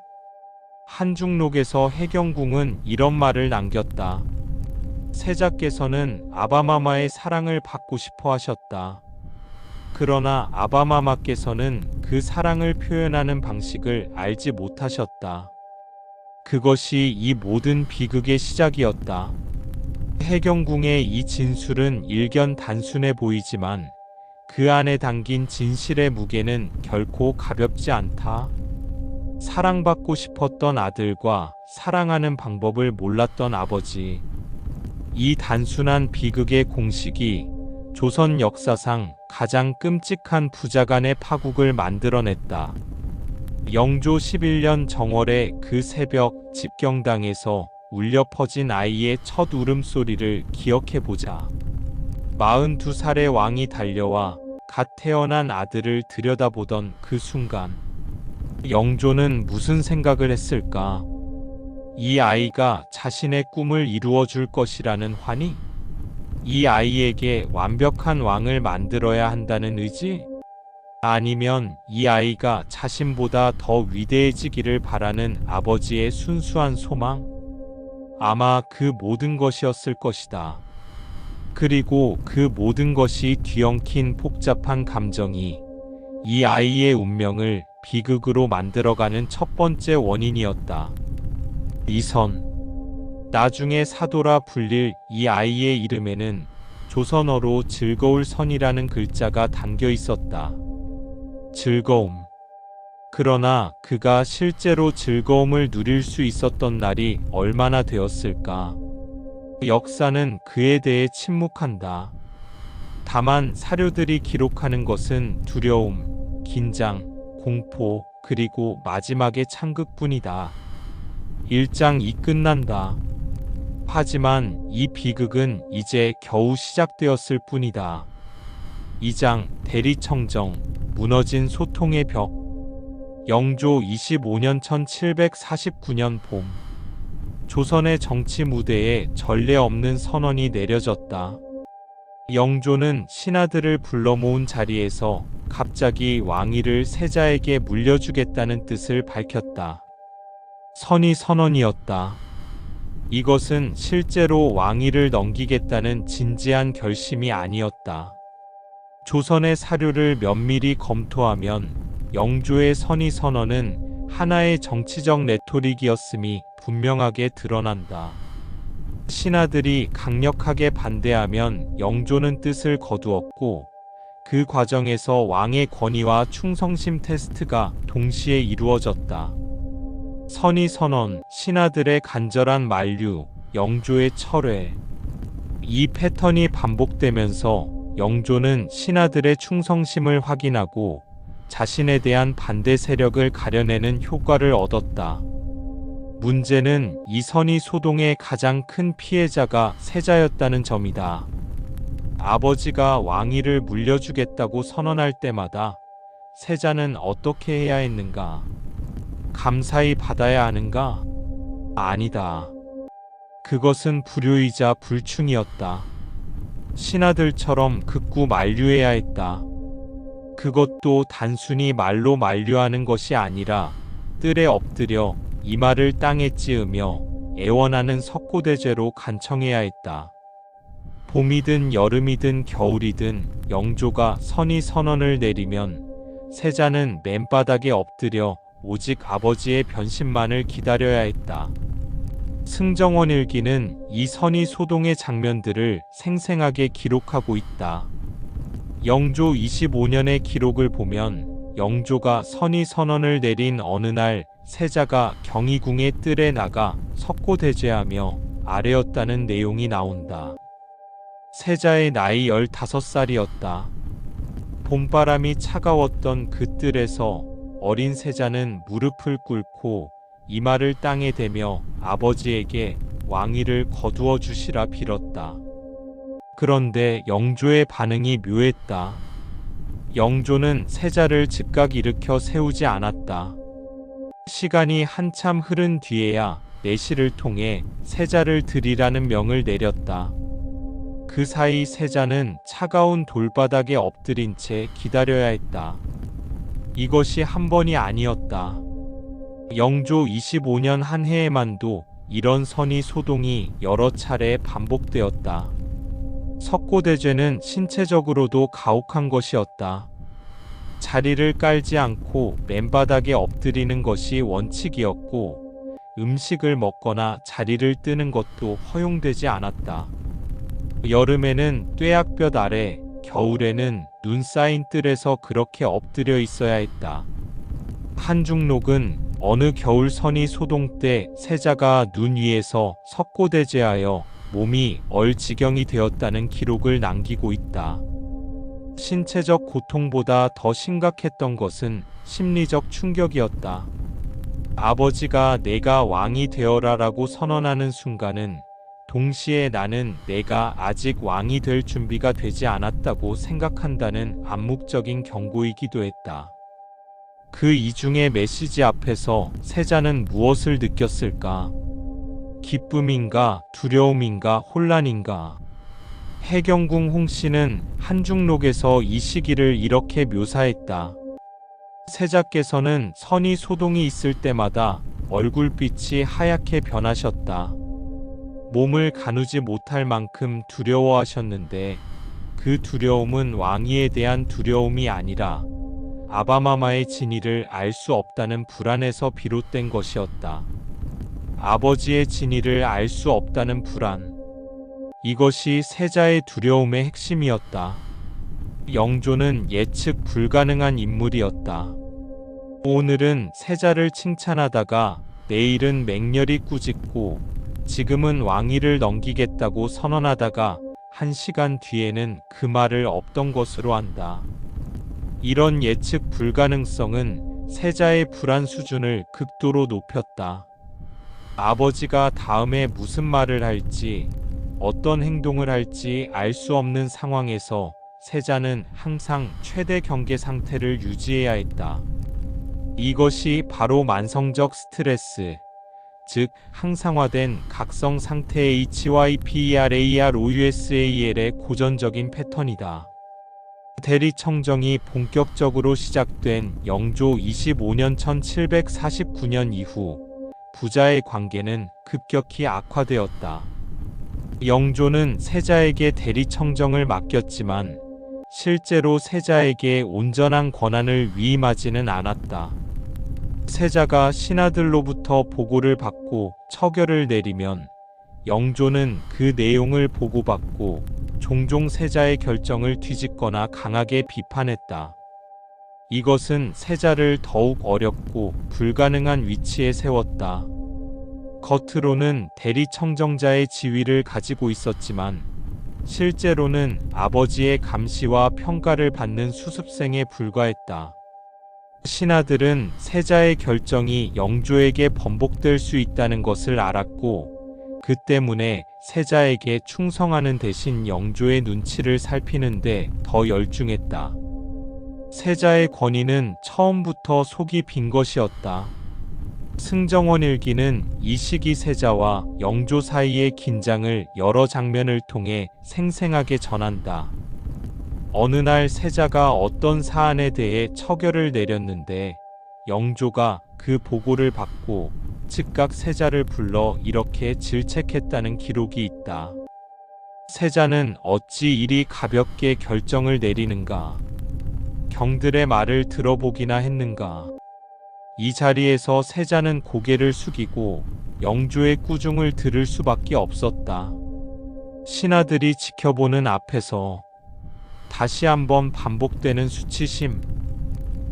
한중록에서 해경궁은 이런 말을 남겼다. 세자께서는 아바마마의 사랑을 받고 싶어 하셨다. 그러나 아바마마께서는 그 사랑을 표현하는 방식을 알지 못하셨다. 그것이 이 모든 비극의 시작이었다. 해경궁의 이 진술은 일견 단순해 보이지만 그 안에 담긴 진실의 무게는 결코 가볍지 않다. 사랑받고 싶었던 아들과 사랑하는 방법을 몰랐던 아버지. 이 단순한 비극의 공식이 조선 역사상 가장 끔찍한 부자간의 파국을 만들어냈다. 영조 11년 정월의 그 새벽 집경당에서 울려 퍼진 아이의 첫 울음소리를 기억해보자. 42살의 왕이 달려와 갓 태어난 아들을 들여다보던 그 순간 영조는 무슨 생각을 했을까? 이 아이가 자신의 꿈을 이루어 줄 것이라는 환희? 이 아이에게 완벽한 왕을 만들어야 한다는 의지? 아니면 이 아이가 자신보다 더 위대해지기를 바라는 아버지의 순수한 소망? 아마 그 모든 것이었을 것이다. 그리고 그 모든 것이 뒤엉킨 복잡한 감정이 이 아이의 운명을 비극으로 만들어가는 첫 번째 원인이었다. 이선. 나중에 사도라 불릴 이 아이의 이름에는 조선어로 즐거울 선이라는 글자가 담겨 있었다. 즐거움. 그러나 그가 실제로 즐거움을 누릴 수 있었던 날이 얼마나 되었을까? 역사는 그에 대해 침묵한다. 다만 사료들이 기록하는 것은 두려움, 긴장, 공포, 그리고 마지막의 참극뿐이다. 1장이 끝난다. 하지만 이 비극은 이제 겨우 시작되었을 뿐이다. 2장 대리청정, 무너진 소통의 벽. 영조 25년 1749년 봄. 조선의 정치 무대에 전례 없는 선언이 내려졌다. 영조는 신하들을 불러 모은 자리에서 갑자기 왕위를 세자에게 물려주겠다는 뜻을 밝혔다. 선의 선언이었다. 이것은 실제로 왕위를 넘기겠다는 진지한 결심이 아니었다. 조선의 사료를 면밀히 검토하면 영조의 선의 선언은 하나의 정치적 레토릭이었음이 분명하게 드러난다. 신하들이 강력하게 반대하면 영조는 뜻을 거두었고 그 과정에서 왕의 권위와 충성심 테스트가 동시에 이루어졌다. 선의 선언, 신하들의 간절한 만류, 영조의 철회. 이 패턴이 반복되면서 영조는 신하들의 충성심을 확인하고 자신에 대한 반대 세력을 가려내는 효과를 얻었다. 문제는 이 선의 소동의 가장 큰 피해자가 세자였다는 점이다. 아버지가 왕위를 물려주겠다고 선언할 때마다 세자는 어떻게 해야 했는가? 감사히 받아야 하는가? 아니다. 그것은 불효이자 불충이었다. 신하들처럼 극구 만류해야 했다. 그것도 단순히 말로 만류하는 것이 아니라 뜰에 엎드려 이마를 땅에 찌으며 애원하는 석고대죄로 간청해야 했다. 봄이든 여름이든 겨울이든 영조가 선의 선언을 내리면 세자는 맨바닥에 엎드려 오직 아버지의 변심만을 기다려야 했다. 승정원 일기는 이 선의 소동의 장면들을 생생하게 기록하고 있다. 영조 25년의 기록을 보면 영조가 선의 선언을 내린 어느 날 세자가 경희궁의 뜰에 나가 석고대죄하며 아뢰었다는 내용이 나온다. 세자의 나이 15살이었다. 봄바람이 차가웠던 그 뜰에서 어린 세자는 무릎을 꿇고 이마를 땅에 대며 아버지에게 왕위를 거두어 주시라 빌었다. 그런데 영조의 반응이 묘했다. 영조는 세자를 즉각 일으켜 세우지 않았다. 시간이 한참 흐른 뒤에야 내시를 통해 세자를 들이라는 명을 내렸다. 그 사이 세자는 차가운 돌바닥에 엎드린 채 기다려야 했다. 이것이 한 번이 아니었다. 영조 25년 한 해에만도 이런 선의 소동이 여러 차례 반복되었다. 석고대죄는 신체적으로도 가혹한 것이었다. 자리를 깔지 않고 맨바닥에 엎드리는 것이 원칙이었고 음식을 먹거나 자리를 뜨는 것도 허용되지 않았다. 여름에는 뙤약볕 아래, 겨울에는 눈 쌓인 뜰에서 그렇게 엎드려 있어야 했다. 한중록은 어느 겨울 선의 소동 때 세자가 눈 위에서 석고대죄하여 몸이 얼 지경이 되었다는 기록을 남기고 있다. 신체적 고통보다 더 심각했던 것은 심리적 충격이었다. 아버지가 내가 왕이 되어라라고 선언하는 순간은 동시에 나는 내가 아직 왕이 될 준비가 되지 않았다고 생각한다는 암묵적인 경고이기도 했다. 그 이중의 메시지 앞에서 세자는 무엇을 느꼈을까? 기쁨인가, 두려움인가, 혼란인가? 해경궁 홍씨는 한중록에서 이 시기를 이렇게 묘사했다. 세자께서는 선의 소동이 있을 때마다 얼굴빛이 하얗게 변하셨다. 몸을 가누지 못할 만큼 두려워하셨는데 그 두려움은 왕위에 대한 두려움이 아니라 아바마마의 진위를 알 수 없다는 불안에서 비롯된 것이었다. 아버지의 진위를 알 수 없다는 불안. 이것이 세자의 두려움의 핵심이었다. 영조는 예측 불가능한 인물이었다. 오늘은 세자를 칭찬하다가 내일은 맹렬히 꾸짖고 지금은 왕위를 넘기겠다고 선언하다가 1시간 뒤에는 그 말을 없던 것으로 한다. 이런 예측 불가능성은 세자의 불안 수준을 극도로 높였다. 아버지가 다음에 무슨 말을 할지, 어떤 행동을 할지 알 수 없는 상황에서 세자는 항상 최대 경계 상태를 유지해야 했다. 이것이 바로 만성적 스트레스, 즉 항상화된 각성 상태의 HYPERAROUSAL의 고전적인 패턴이다. 대리청정이 본격적으로 시작된 영조 25년 1749년 이후 부자의 관계는 급격히 악화되었다. 영조는 세자에게 대리청정을 맡겼지만 실제로 세자에게 온전한 권한을 위임하지는 않았다. 세자가 신하들로부터 보고를 받고 처결을 내리면 영조는 그 내용을 보고받고 종종 세자의 결정을 뒤집거나 강하게 비판했다. 이것은 세자를 더욱 어렵고 불가능한 위치에 세웠다. 겉으로는 대리청정자의 지위를 가지고 있었지만 실제로는 아버지의 감시와 평가를 받는 수습생에 불과했다. 신하들은 세자의 결정이 영조에게 번복될 수 있다는 것을 알았고 그 때문에 세자에게 충성하는 대신 영조의 눈치를 살피는데 더 열중했다. 세자의 권위는 처음부터 속이 빈 것이었다. 승정원 일기는 이 시기 세자와 영조 사이의 긴장을 여러 장면을 통해 생생하게 전한다. 어느 날 세자가 어떤 사안에 대해 처결을 내렸는데 영조가 그 보고를 받고 즉각 세자를 불러 이렇게 질책했다는 기록이 있다. 세자는 어찌 이리 가볍게 결정을 내리는가? 경들의 말을 들어보기나 했는가? 이 자리에서 세자는 고개를 숙이고 영조의 꾸중을 들을 수밖에 없었다. 신하들이 지켜보는 앞에서 다시 한번 반복되는 수치심,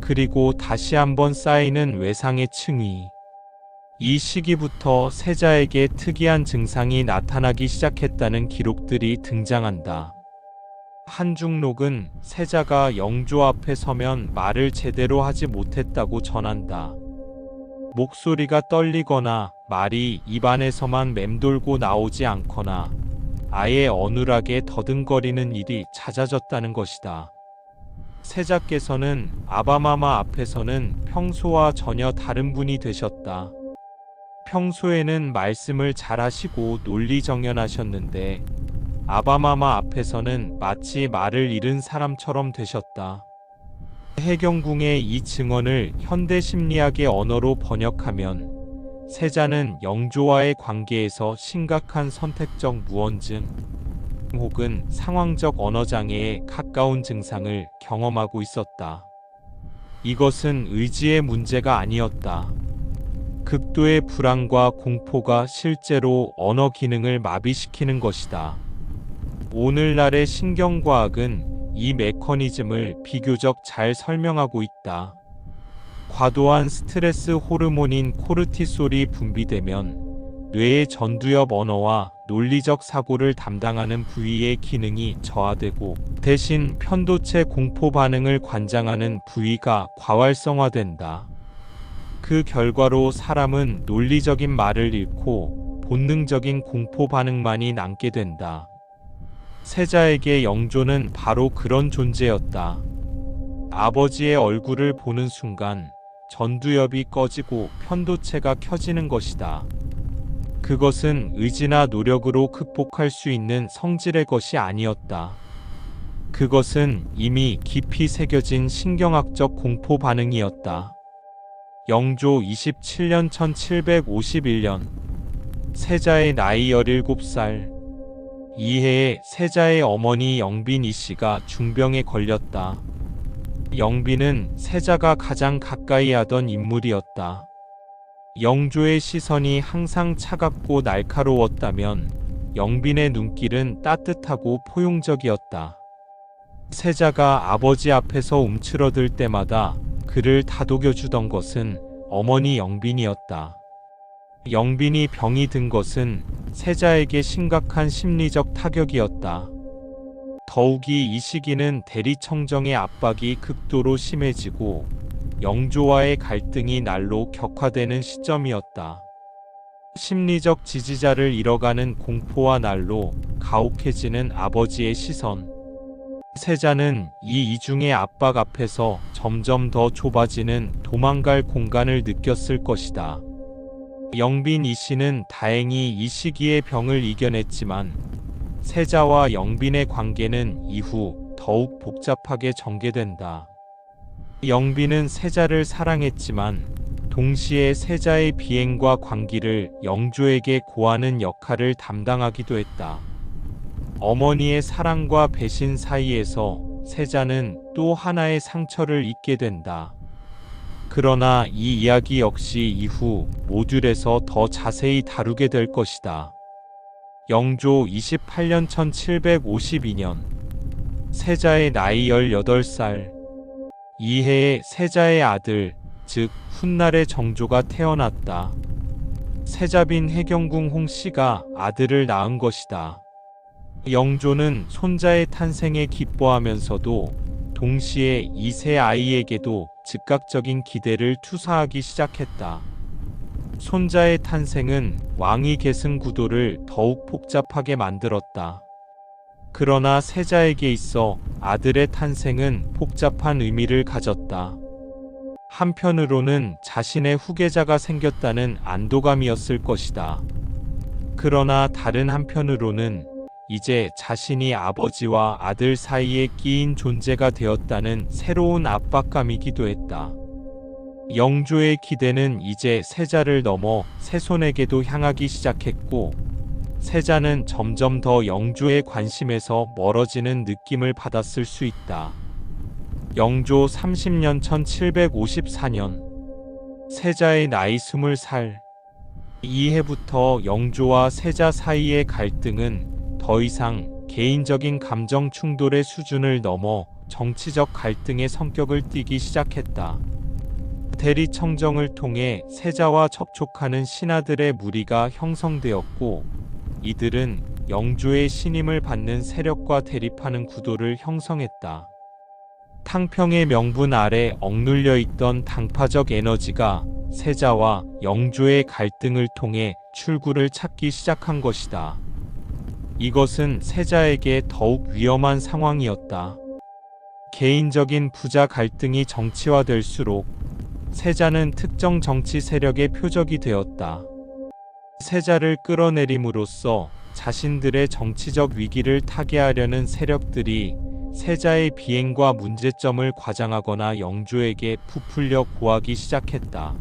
그리고 다시 한번 쌓이는 외상의 층위. 이 시기부터 세자에게 특이한 증상이 나타나기 시작했다는 기록들이 등장한다. 한중록은 세자가 영조 앞에 서면 말을 제대로 하지 못했다고 전한다. 목소리가 떨리거나 말이 입안에서만 맴돌고 나오지 않거나 아예 어눌하게 더듬거리는 일이 잦아졌다는 것이다. 세자께서는 아바마마 앞에서는 평소와 전혀 다른 분이 되셨다. 평소에는 말씀을 잘하시고 논리정연하셨는데 아바마마 앞에서는 마치 말을 잃은 사람처럼 되셨다. 해경궁의 이 증언을 현대 심리학의 언어로 번역하면 세자는 영조와의 관계에서 심각한 선택적 무언증 혹은 상황적 언어장애에 가까운 증상을 경험하고 있었다. 이것은 의지의 문제가 아니었다. 극도의 불안과 공포가 실제로 언어 기능을 마비시키는 것이다. 오늘날의 신경과학은 이 메커니즘을 비교적 잘 설명하고 있다. 과도한 스트레스 호르몬인 코르티솔이 분비되면 뇌의 전두엽 언어와 논리적 사고를 담당하는 부위의 기능이 저하되고 대신 편도체 공포 반응을 관장하는 부위가 과활성화된다. 그 결과로 사람은 논리적인 말을 잃고 본능적인 공포 반응만이 남게 된다. 세자에게 영조는 바로 그런 존재였다. 아버지의 얼굴을 보는 순간 전두엽이 꺼지고 편도체가 켜지는 것이다. 그것은 의지나 노력으로 극복할 수 있는 성질의 것이 아니었다. 그것은 이미 깊이 새겨진 신경학적 공포 반응이었다. 영조 27년 1751년 세자의 나이 17살. 이해에 세자의 어머니 영빈 이씨가 중병에 걸렸다. 영빈은 세자가 가장 가까이 하던 인물이었다. 영조의 시선이 항상 차갑고 날카로웠다면 영빈의 눈길은 따뜻하고 포용적이었다. 세자가 아버지 앞에서 움츠러들 때마다 그를 다독여주던 것은 어머니 영빈이었다. 영빈이 병이 든 것은 세자에게 심각한 심리적 타격이었다. 더욱이 이 시기는 대리청정의 압박이 극도로 심해지고 영조와의 갈등이 날로 격화되는 시점이었다. 심리적 지지자를 잃어가는 공포와 날로 가혹해지는 아버지의 시선. 세자는 이 이중의 압박 앞에서 점점 더 좁아지는 도망갈 공간을 느꼈을 것이다. 영빈 이씨는 다행히 이 시기의 병을 이겨냈지만 세자와 영빈의 관계는 이후 더욱 복잡하게 전개된다. 영빈은 세자를 사랑했지만 동시에 세자의 비행과 광기를 영조에게 고하는 역할을 담당하기도 했다. 어머니의 사랑과 배신 사이에서 세자는 또 하나의 상처를 입게 된다. 그러나 이 이야기 역시 이후 모듈에서 더 자세히 다루게 될 것이다. 영조 28년 1752년 세자의 나이 18살. 이해에 세자의 아들, 즉 훗날의 정조가 태어났다. 세자빈 해경궁 홍씨가 아들을 낳은 것이다. 영조는 손자의 탄생에 기뻐하면서도 동시에 이 세 아이에게도 즉각적인 기대를 투사하기 시작했다. 손자의 탄생은 왕위 계승 구도를 더욱 복잡하게 만들었다. 그러나 세자에게 있어 아들의 탄생은 복잡한 의미를 가졌다. 한편으로는 자신의 후계자가 생겼다는 안도감이었을 것이다. 그러나 다른 한편으로는 이제 자신이 아버지와 아들 사이에 끼인 존재가 되었다는 새로운 압박감이기도 했다. 영조의 기대는 이제 세자를 넘어 세손에게도 향하기 시작했고, 세자는 점점 더 영조의 관심에서 멀어지는 느낌을 받았을 수 있다. 영조 30년 1754년 세자의 나이 20살. 이해부터 영조와 세자 사이의 갈등은 더 이상 개인적인 감정 충돌의 수준을 넘어 정치적 갈등의 성격을 띠기 시작했다. 대리청정을 통해 세자와 접촉하는 신하들의 무리가 형성되었고, 이들은 영조의 신임을 받는 세력과 대립하는 구도를 형성했다. 탕평의 명분 아래 억눌려 있던 당파적 에너지가 세자와 영조의 갈등을 통해 출구를 찾기 시작한 것이다. 이것은 세자에게 더욱 위험한 상황이었다. 개인적인 부자 갈등이 정치화될수록 세자는 특정 정치 세력의 표적이 되었다. 세자를 끌어내림으로써 자신들의 정치적 위기를 타개하려는 세력들이 세자의 비행과 문제점을 과장하거나 영조에게 부풀려 고하기 시작했다.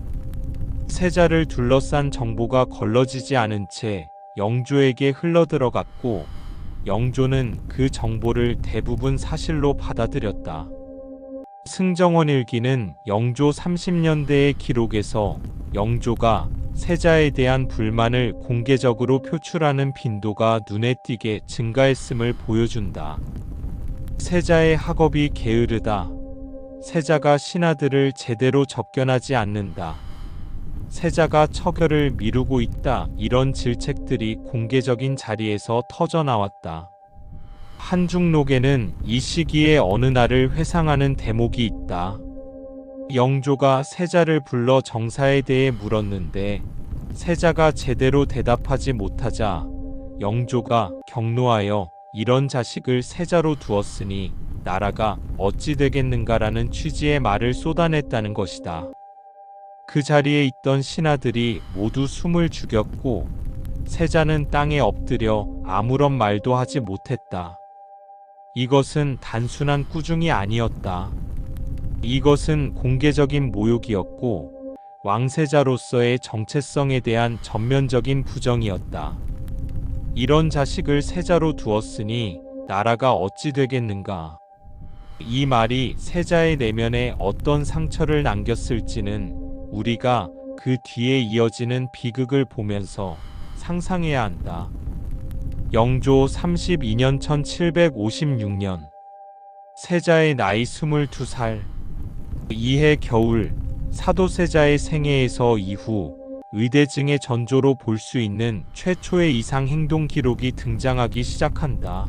세자를 둘러싼 정보가 걸러지지 않은 채 영조에게 흘러들어갔고, 영조는 그 정보를 대부분 사실로 받아들였다. 승정원 일기는 영조 30년대의 기록에서 영조가 세자에 대한 불만을 공개적으로 표출하는 빈도가 눈에 띄게 증가했음을 보여준다. 세자의 학업이 게으르다. 세자가 신하들을 제대로 접견하지 않는다. 세자가 처결을 미루고 있다. 이런 질책들이 공개적인 자리에서 터져나왔다. 한중록에는 이 시기의 어느 날을 회상하는 대목이 있다. 영조가 세자를 불러 정사에 대해 물었는데 세자가 제대로 대답하지 못하자 영조가 격노하여 이런 자식을 세자로 두었으니 나라가 어찌 되겠는가라는 취지의 말을 쏟아냈다는 것이다. 그 자리에 있던 신하들이 모두 숨을 죽였고 세자는 땅에 엎드려 아무런 말도 하지 못했다. 이것은 단순한 꾸중이 아니었다. 이것은 공개적인 모욕이었고 왕세자로서의 정체성에 대한 전면적인 부정이었다. 이런 자식을 세자로 두었으니 나라가 어찌 되겠는가. 이 말이 세자의 내면에 어떤 상처를 남겼을지는 우리가 그 뒤에 이어지는 비극을 보면서 상상해야 한다. 영조 32년 1756년 세자의 나이 22살. 이해 겨울 사도세자의 생애에서 이후 의대증의 전조로 볼 수 있는 최초의 이상 행동 기록이 등장하기 시작한다.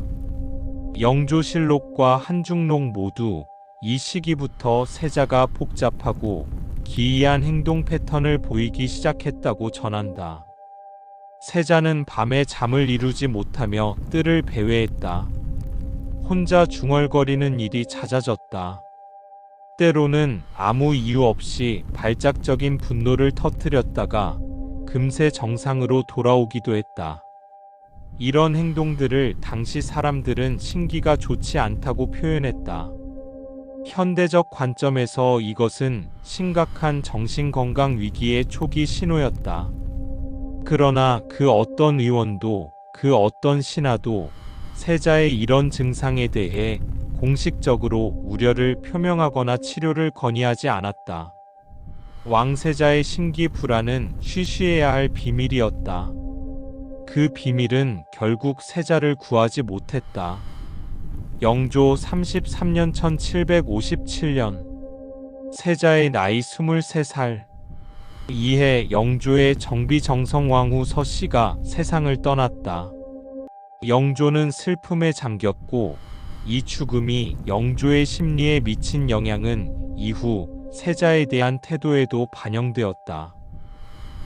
영조실록과 한중록 모두 이 시기부터 세자가 복잡하고 기이한 행동 패턴을 보이기 시작했다고 전한다. 세자는 밤에 잠을 이루지 못하며 뜰을 배회했다. 혼자 중얼거리는 일이 잦아졌다. 때로는 아무 이유 없이 발작적인 분노를 터뜨렸다가 금세 정상으로 돌아오기도 했다. 이런 행동들을 당시 사람들은 신기가 좋지 않다고 표현했다. 현대적 관점에서 이것은 심각한 정신건강 위기의 초기 신호였다. 그러나 그 어떤 의원도 그 어떤 신하도 세자의 이런 증상에 대해 공식적으로 우려를 표명하거나 치료를 건의하지 않았다. 왕세자의 심기 불안은 쉬쉬해야 할 비밀이었다. 그 비밀은 결국 세자를 구하지 못했다. 영조 33년 1757년 세자의 나이 23살. 이해 영조의 정비정성왕후 서씨가 세상을 떠났다. 영조는 슬픔에 잠겼고 이 죽음이 영조의 심리에 미친 영향은 이후 세자에 대한 태도에도 반영되었다.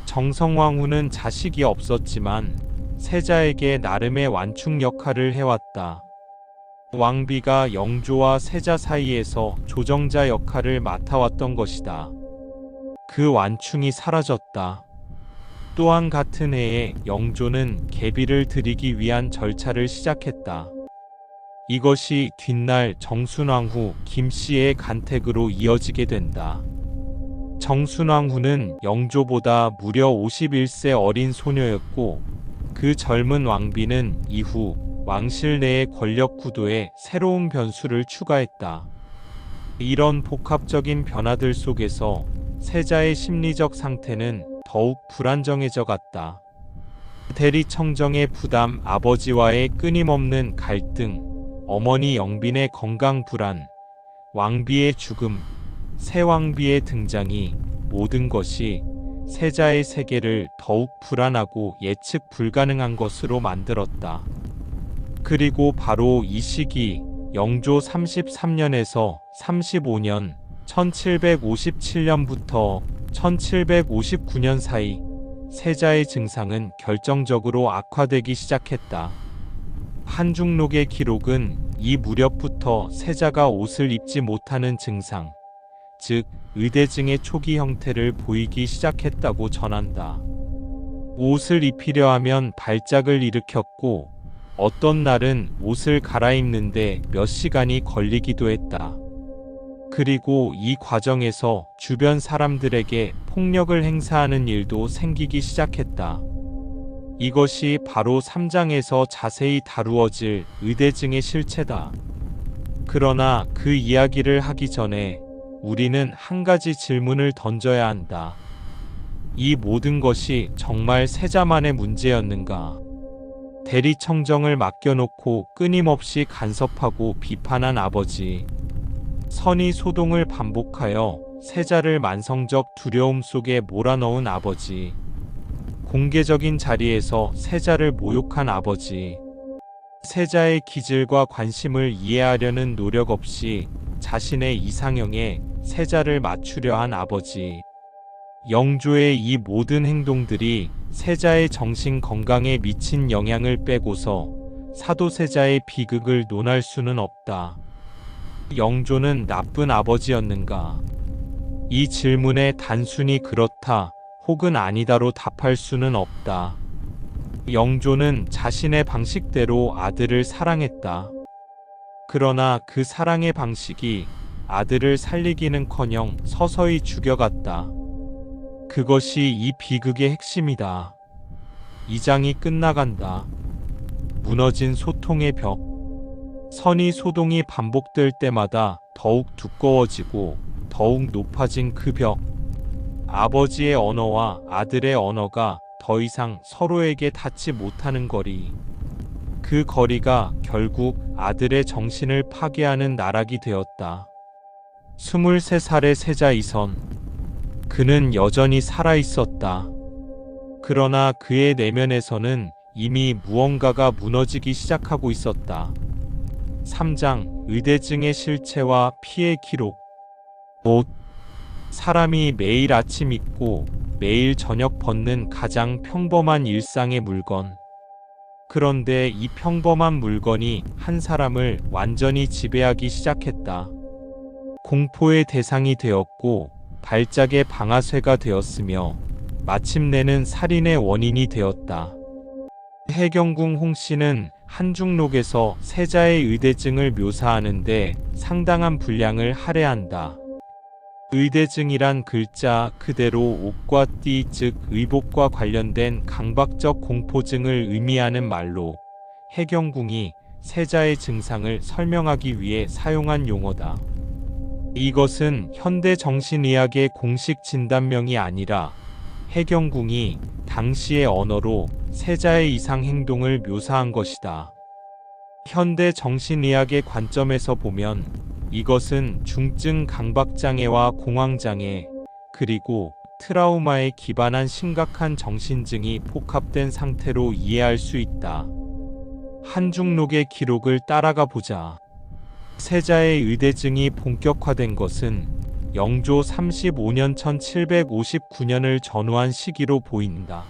정성왕후는 자식이 없었지만 세자에게 나름의 완충 역할을 해왔다. 왕비가 영조와 세자 사이에서 조정자 역할을 맡아왔던 것이다. 그 완충이 사라졌다. 또한 같은 해에 영조는 계비를 드리기 위한 절차를 시작했다. 이것이 뒷날 정순왕후 김씨의 간택으로 이어지게 된다. 정순왕후는 영조보다 무려 51세 어린 소녀였고 그 젊은 왕비는 이후 왕실 내의 권력 구도에 새로운 변수를 추가했다. 이런 복합적인 변화들 속에서 세자의 심리적 상태는 더욱 불안정해져 갔다. 대리청정의 부담, 아버지와의 끊임없는 갈등, 어머니 영빈의 건강 불안, 왕비의 죽음, 새 왕비의 등장이 모든 것이 세자의 세계를 더욱 불안하고 예측 불가능한 것으로 만들었다. 그리고 바로 이 시기 영조 33년에서 35년 1757년부터 1759년 사이 세자의 증상은 결정적으로 악화되기 시작했다. 한중록의 기록은 이 무렵부터 세자가 옷을 입지 못하는 증상, 즉 의대증의 초기 형태를 보이기 시작했다고 전한다. 옷을 입히려 하면 발작을 일으켰고 어떤 날은 옷을 갈아입는데 몇 시간이 걸리기도 했다. 그리고 이 과정에서 주변 사람들에게 폭력을 행사하는 일도 생기기 시작했다. 이것이 바로 3장에서 자세히 다루어질 의대증의 실체다. 그러나 그 이야기를 하기 전에 우리는 한 가지 질문을 던져야 한다. 이 모든 것이 정말 세자만의 문제였는가? 대리청정을 맡겨놓고 끊임없이 간섭하고 비판한 아버지, 선의 소동을 반복하여 세자를 만성적 두려움 속에 몰아넣은 아버지, 공개적인 자리에서 세자를 모욕한 아버지, 세자의 기질과 관심을 이해하려는 노력 없이 자신의 이상형에 세자를 맞추려 한 아버지, 영조의 이 모든 행동들이 세자의 정신 건강에 미친 영향을 빼고서 사도세자의 비극을 논할 수는 없다. 영조는 나쁜 아버지였는가? 이 질문에 단순히 그렇다 혹은 아니다로 답할 수는 없다. 영조는 자신의 방식대로 아들을 사랑했다. 그러나 그 사랑의 방식이 아들을 살리기는커녕 서서히 죽여갔다. 그것이 이 비극의 핵심이다. 이 장이 끝나간다. 무너진 소통의 벽. 선의 소동이 반복될 때마다 더욱 두꺼워지고 더욱 높아진 그 벽. 아버지의 언어와 아들의 언어가 더 이상 서로에게 닿지 못하는 거리. 그 거리가 결국 아들의 정신을 파괴하는 나락이 되었다. 23살의 세자 이선. 그는 여전히 살아있었다. 그러나 그의 내면에서는 이미 무언가가 무너지기 시작하고 있었다. 3장 의대증의 실체와 피해 기록. 옷. 사람이 매일 아침 입고 매일 저녁 벗는 가장 평범한 일상의 물건. 그런데 이 평범한 물건이 한 사람을 완전히 지배하기 시작했다. 공포의 대상이 되었고 발작의 방아쇠가 되었으며 마침내는 살인의 원인이 되었다. 해경궁 홍씨는 한중록에서 세자의 의대증을 묘사하는데 상당한 분량을 할애한다. 의대증이란 글자 그대로 옷과 띠, 즉 의복과 관련된 강박적 공포증을 의미하는 말로 해경궁이 세자의 증상을 설명하기 위해 사용한 용어다. 이것은 현대 정신의학의 공식 진단명이 아니라 해경궁이 당시의 언어로 세자의 이상 행동을 묘사한 것이다. 현대 정신의학의 관점에서 보면 이것은 중증 강박장애와 공황장애, 그리고 트라우마에 기반한 심각한 정신증이 복합된 상태로 이해할 수 있다. 한중록의 기록을 따라가 보자. 세자의 의대증이 본격화된 것은 영조 35년 1759년을 전후한 시기로 보인다.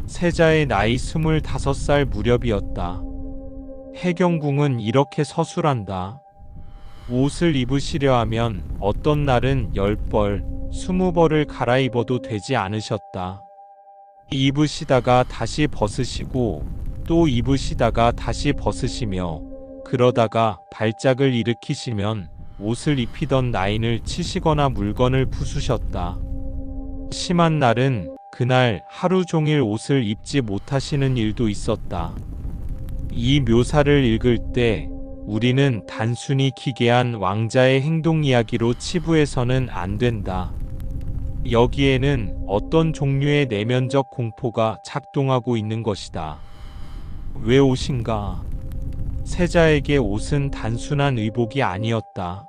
세자의 나이 25살 무렵이었다. 해경궁은 이렇게 서술한다. 옷을 입으시려 하면 어떤 날은 10벌, 20벌을 갈아입어도 되지 않으셨다. 입으시다가 다시 벗으시고 또 입으시다가 다시 벗으시며 그러다가 발작을 일으키시면 옷을 입히던 라인을 치시거나 물건을 부수셨다. 심한 날은 그날 하루 종일 옷을 입지 못하시는 일도 있었다. 이 묘사를 읽을 때 우리는 단순히 기괴한 왕자의 행동 이야기로 치부해서는 안 된다. 여기에는 어떤 종류의 내면적 공포가 작동하고 있는 것이다. 왜 옷인가? 세자에게 옷은 단순한 의복이 아니었다.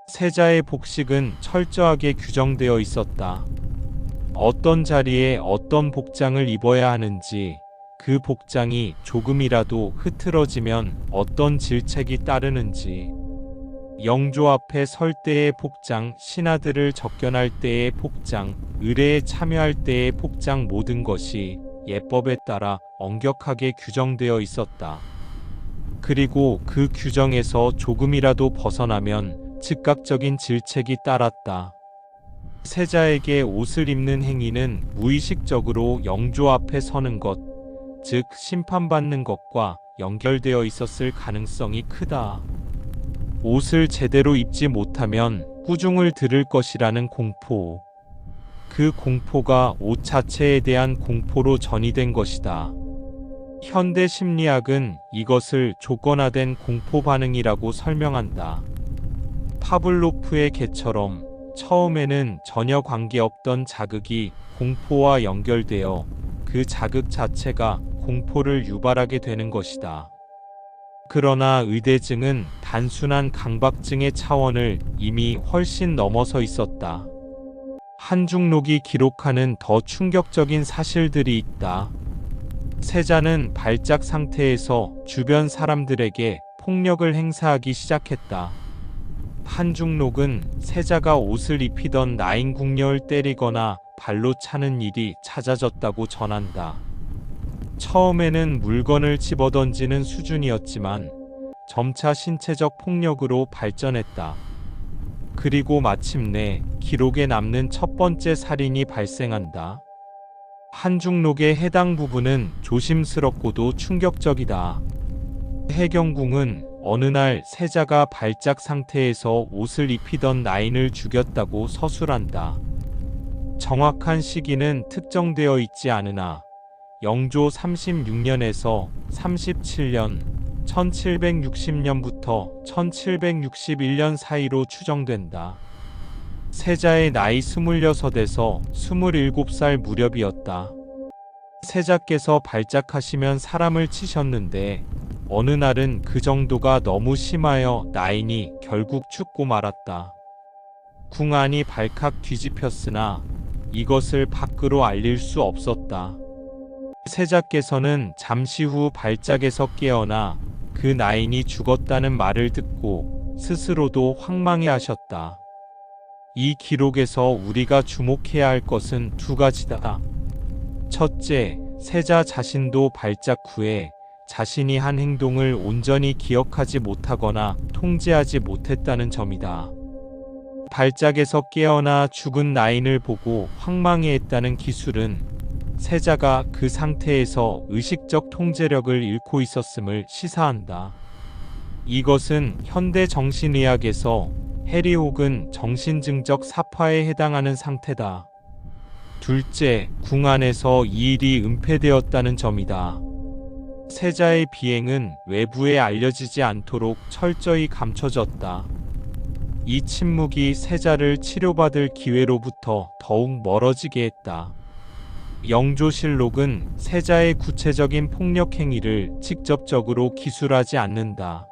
세자의 복식은 철저하게 규정되어 있었다. 어떤 자리에 어떤 복장을 입어야 하는지, 그 복장이 조금이라도 흐트러지면 어떤 질책이 따르는지, 영조 앞에 설 때의 복장, 신하들을 접견할 때의 복장, 의례에 참여할 때의 복장 모든 것이 예법에 따라 엄격하게 규정되어 있었다. 그리고 그 규정에서 조금이라도 벗어나면 즉각적인 질책이 따랐다. 세자에게 옷을 입는 행위는 무의식적으로 영조 앞에 서는 것, 즉 심판받는 것과 연결되어 있었을 가능성이 크다. 옷을 제대로 입지 못하면 꾸중을 들을 것이라는 공포. 그 공포가 옷 자체에 대한 공포로 전이된 것이다. 현대 심리학은 이것을 조건화된 공포 반응이라고 설명한다. 파블로프의 개처럼 처음에는 전혀 관계없던 자극이 공포와 연결되어 그 자극 자체가 공포를 유발하게 되는 것이다. 그러나 의대증은 단순한 강박증의 차원을 이미 훨씬 넘어서 있었다. 한중록이 기록하는 더 충격적인 사실들이 있다. 세자는 발작 상태에서 주변 사람들에게 폭력을 행사하기 시작했다. 한중록은 세자가 옷을 입히던 나인 궁녀를 때리거나 발로 차는 일이 잦아졌다고 전한다. 처음에는 물건을 집어던지는 수준이었지만 점차 신체적 폭력으로 발전했다. 그리고 마침내 기록에 남는 첫 번째 살인이 발생한다. 한중록의 해당 부분은 조심스럽고도 충격적이다. 해경궁은 어느 날 세자가 발작 상태에서 옷을 입히던 나인을 죽였다고 서술한다. 정확한 시기는 특정되어 있지 않으나 영조 36년에서 37년, 1760년부터 1761년 사이로 추정된다. 세자의 나이 26에서 27살 무렵이었다. 세자께서 발작하시면 사람을 치셨는데 어느 날은 그 정도가 너무 심하여 나인이 결국 죽고 말았다. 궁 안이 발칵 뒤집혔으나 이것을 밖으로 알릴 수 없었다. 세자께서는 잠시 후 발작에서 깨어나 그 나인이 죽었다는 말을 듣고 스스로도 황망해하셨다. 이 기록에서 우리가 주목해야 할 것은 두 가지다. 첫째, 세자 자신도 발작 후에 자신이 한 행동을 온전히 기억하지 못하거나 통제하지 못했다는 점이다. 발작에서 깨어나 죽은 나인을 보고 황망해했다는 기술은 세자가 그 상태에서 의식적 통제력을 잃고 있었음을 시사한다. 이것은 현대 정신의학에서 해리 혹은 정신증적 사파에 해당하는 상태다. 둘째, 궁 안에서 이 일이 은폐되었다는 점이다. 세자의 비행은 외부에 알려지지 않도록 철저히 감춰졌다. 이 침묵이 세자를 치료받을 기회로부터 더욱 멀어지게 했다. 영조실록은 세자의 구체적인 폭력 행위를 직접적으로 기술하지 않는다.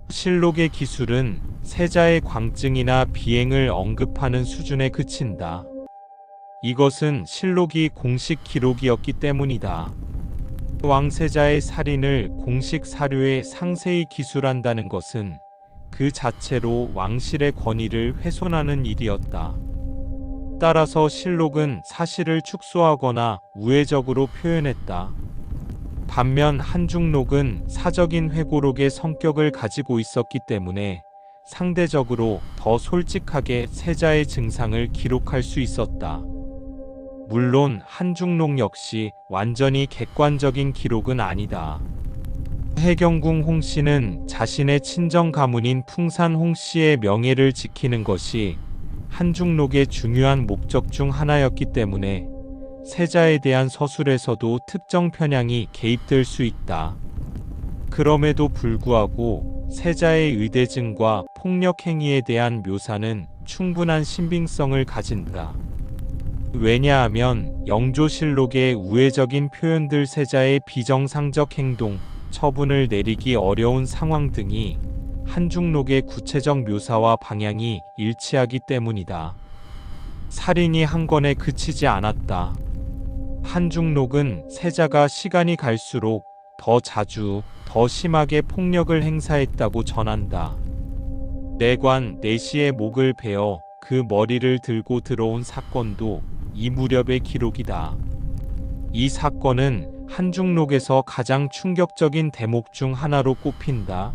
실록의 기술은 세자의 광증이나 비행을 언급하는 수준에 그친다. 이것은 실록이 공식 기록이었기 때문이다. 왕세자의 살인을 공식 사료에 상세히 기술한다는 것은 그 자체로 왕실의 권위를 훼손하는 일이었다. 따라서 실록은 사실을 축소하거나 우회적으로 표현했다. 반면 한중록은 사적인 회고록의 성격을 가지고 있었기 때문에 상대적으로 더 솔직하게 세자의 증상을 기록할 수 있었다. 물론 한중록 역시 완전히 객관적인 기록은 아니다. 해경궁 홍씨는 자신의 친정 가문인 풍산 홍씨의 명예를 지키는 것이 한중록의 중요한 목적 중 하나였기 때문에 세자에 대한 서술에서도 특정 편향이 개입될 수 있다. 그럼에도 불구하고 세자의 의대증과 폭력 행위에 대한 묘사는 충분한 신빙성을 가진다. 왜냐하면 영조실록의 우회적인 표현들, 세자의 비정상적 행동, 처분을 내리기 어려운 상황 등이 한중록의 구체적 묘사와 방향이 일치하기 때문이다. 살인이 한 건에 그치지 않았다. 한중록은 세자가 시간이 갈수록 더 자주, 더 심하게 폭력을 행사했다고 전한다. 내관 내시의 목을 베어 그 머리를 들고 들어온 사건도 이 무렵의 기록이다. 이 사건은 한중록에서 가장 충격적인 대목 중 하나로 꼽힌다.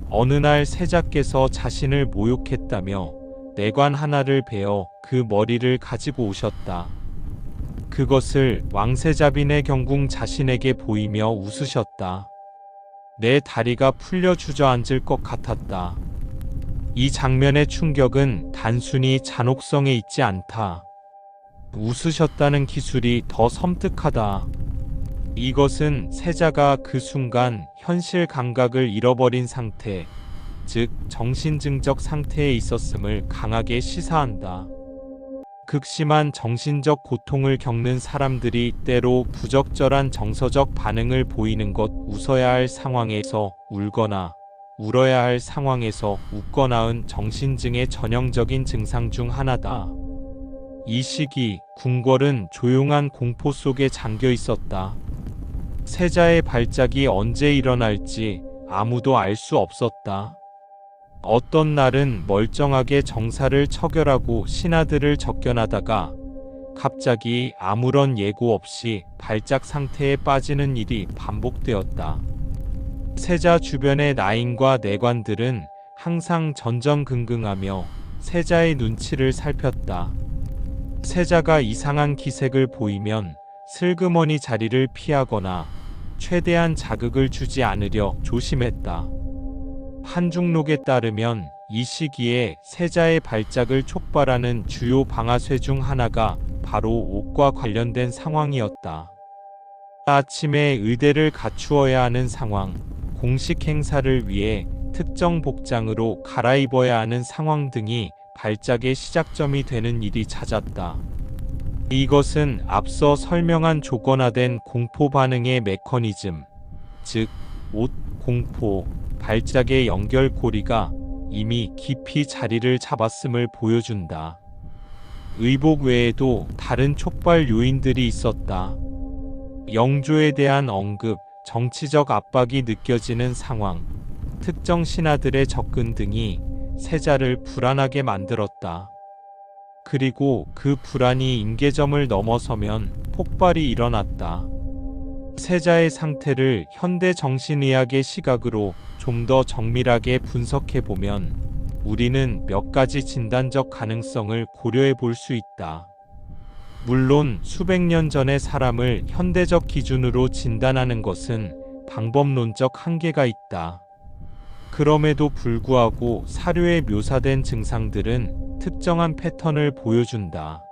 어느 날 세자께서 자신을 모욕했다며 내관 하나를 베어 그 머리를 가지고 오셨다. 그것을 왕세자빈의 경궁 자신에게 보이며 웃으셨다. 내 다리가 풀려 주저앉을 것 같았다. 이 장면의 충격은 단순히 잔혹성에 있지 않다. 웃으셨다는 기술이 더 섬뜩하다. 이것은 세자가 그 순간 현실 감각을 잃어버린 상태, 즉 정신증적 상태에 있었음을 강하게 시사한다. 극심한 정신적 고통을 겪는 사람들이 때로 부적절한 정서적 반응을 보이는 것, 웃어야 할 상황에서 울거나 울어야 할 상황에서 웃거나은 정신증의 전형적인 증상 중 하나다. 이 시기 궁궐은 조용한 공포 속에 잠겨 있었다. 세자의 발작이 언제 일어날지 아무도 알 수 없었다. 어떤 날은 멀쩡하게 정사를 처결하고 신하들을 접견하다가 갑자기 아무런 예고 없이 발작 상태에 빠지는 일이 반복되었다. 세자 주변의 나인과 내관들은 항상 전전긍긍하며 세자의 눈치를 살폈다. 세자가 이상한 기색을 보이면 슬그머니 자리를 피하거나 최대한 자극을 주지 않으려 조심했다. 한중록에 따르면 이 시기에 세자의 발작을 촉발하는 주요 방아쇠 중 하나가 바로 옷과 관련된 상황이었다. 아침에 의대를 갖추어야 하는 상황, 공식 행사를 위해 특정 복장으로 갈아입어야 하는 상황 등이 발작의 시작점이 되는 일이 잦았다. 이것은 앞서 설명한 조건화된 공포 반응의 메커니즘, 즉, 옷, 공포, 발작의 연결고리가 이미 깊이 자리를 잡았음을 보여준다. 의복 외에도 다른 촉발 요인들이 있었다. 영조에 대한 언급, 정치적 압박이 느껴지는 상황, 특정 신하들의 접근 등이 세자를 불안하게 만들었다. 그리고 그 불안이 임계점을 넘어서면 폭발이 일어났다. 세자의 상태를 현대 정신의학의 시각으로 좀 더 정밀하게 분석해보면 우리는 몇 가지 진단적 가능성을 고려해 볼 수 있다. 물론 수백 년 전의 사람을 현대적 기준으로 진단하는 것은 방법론적 한계가 있다. 그럼에도 불구하고 사료에 묘사된 증상들은 특정한 패턴을 보여준다.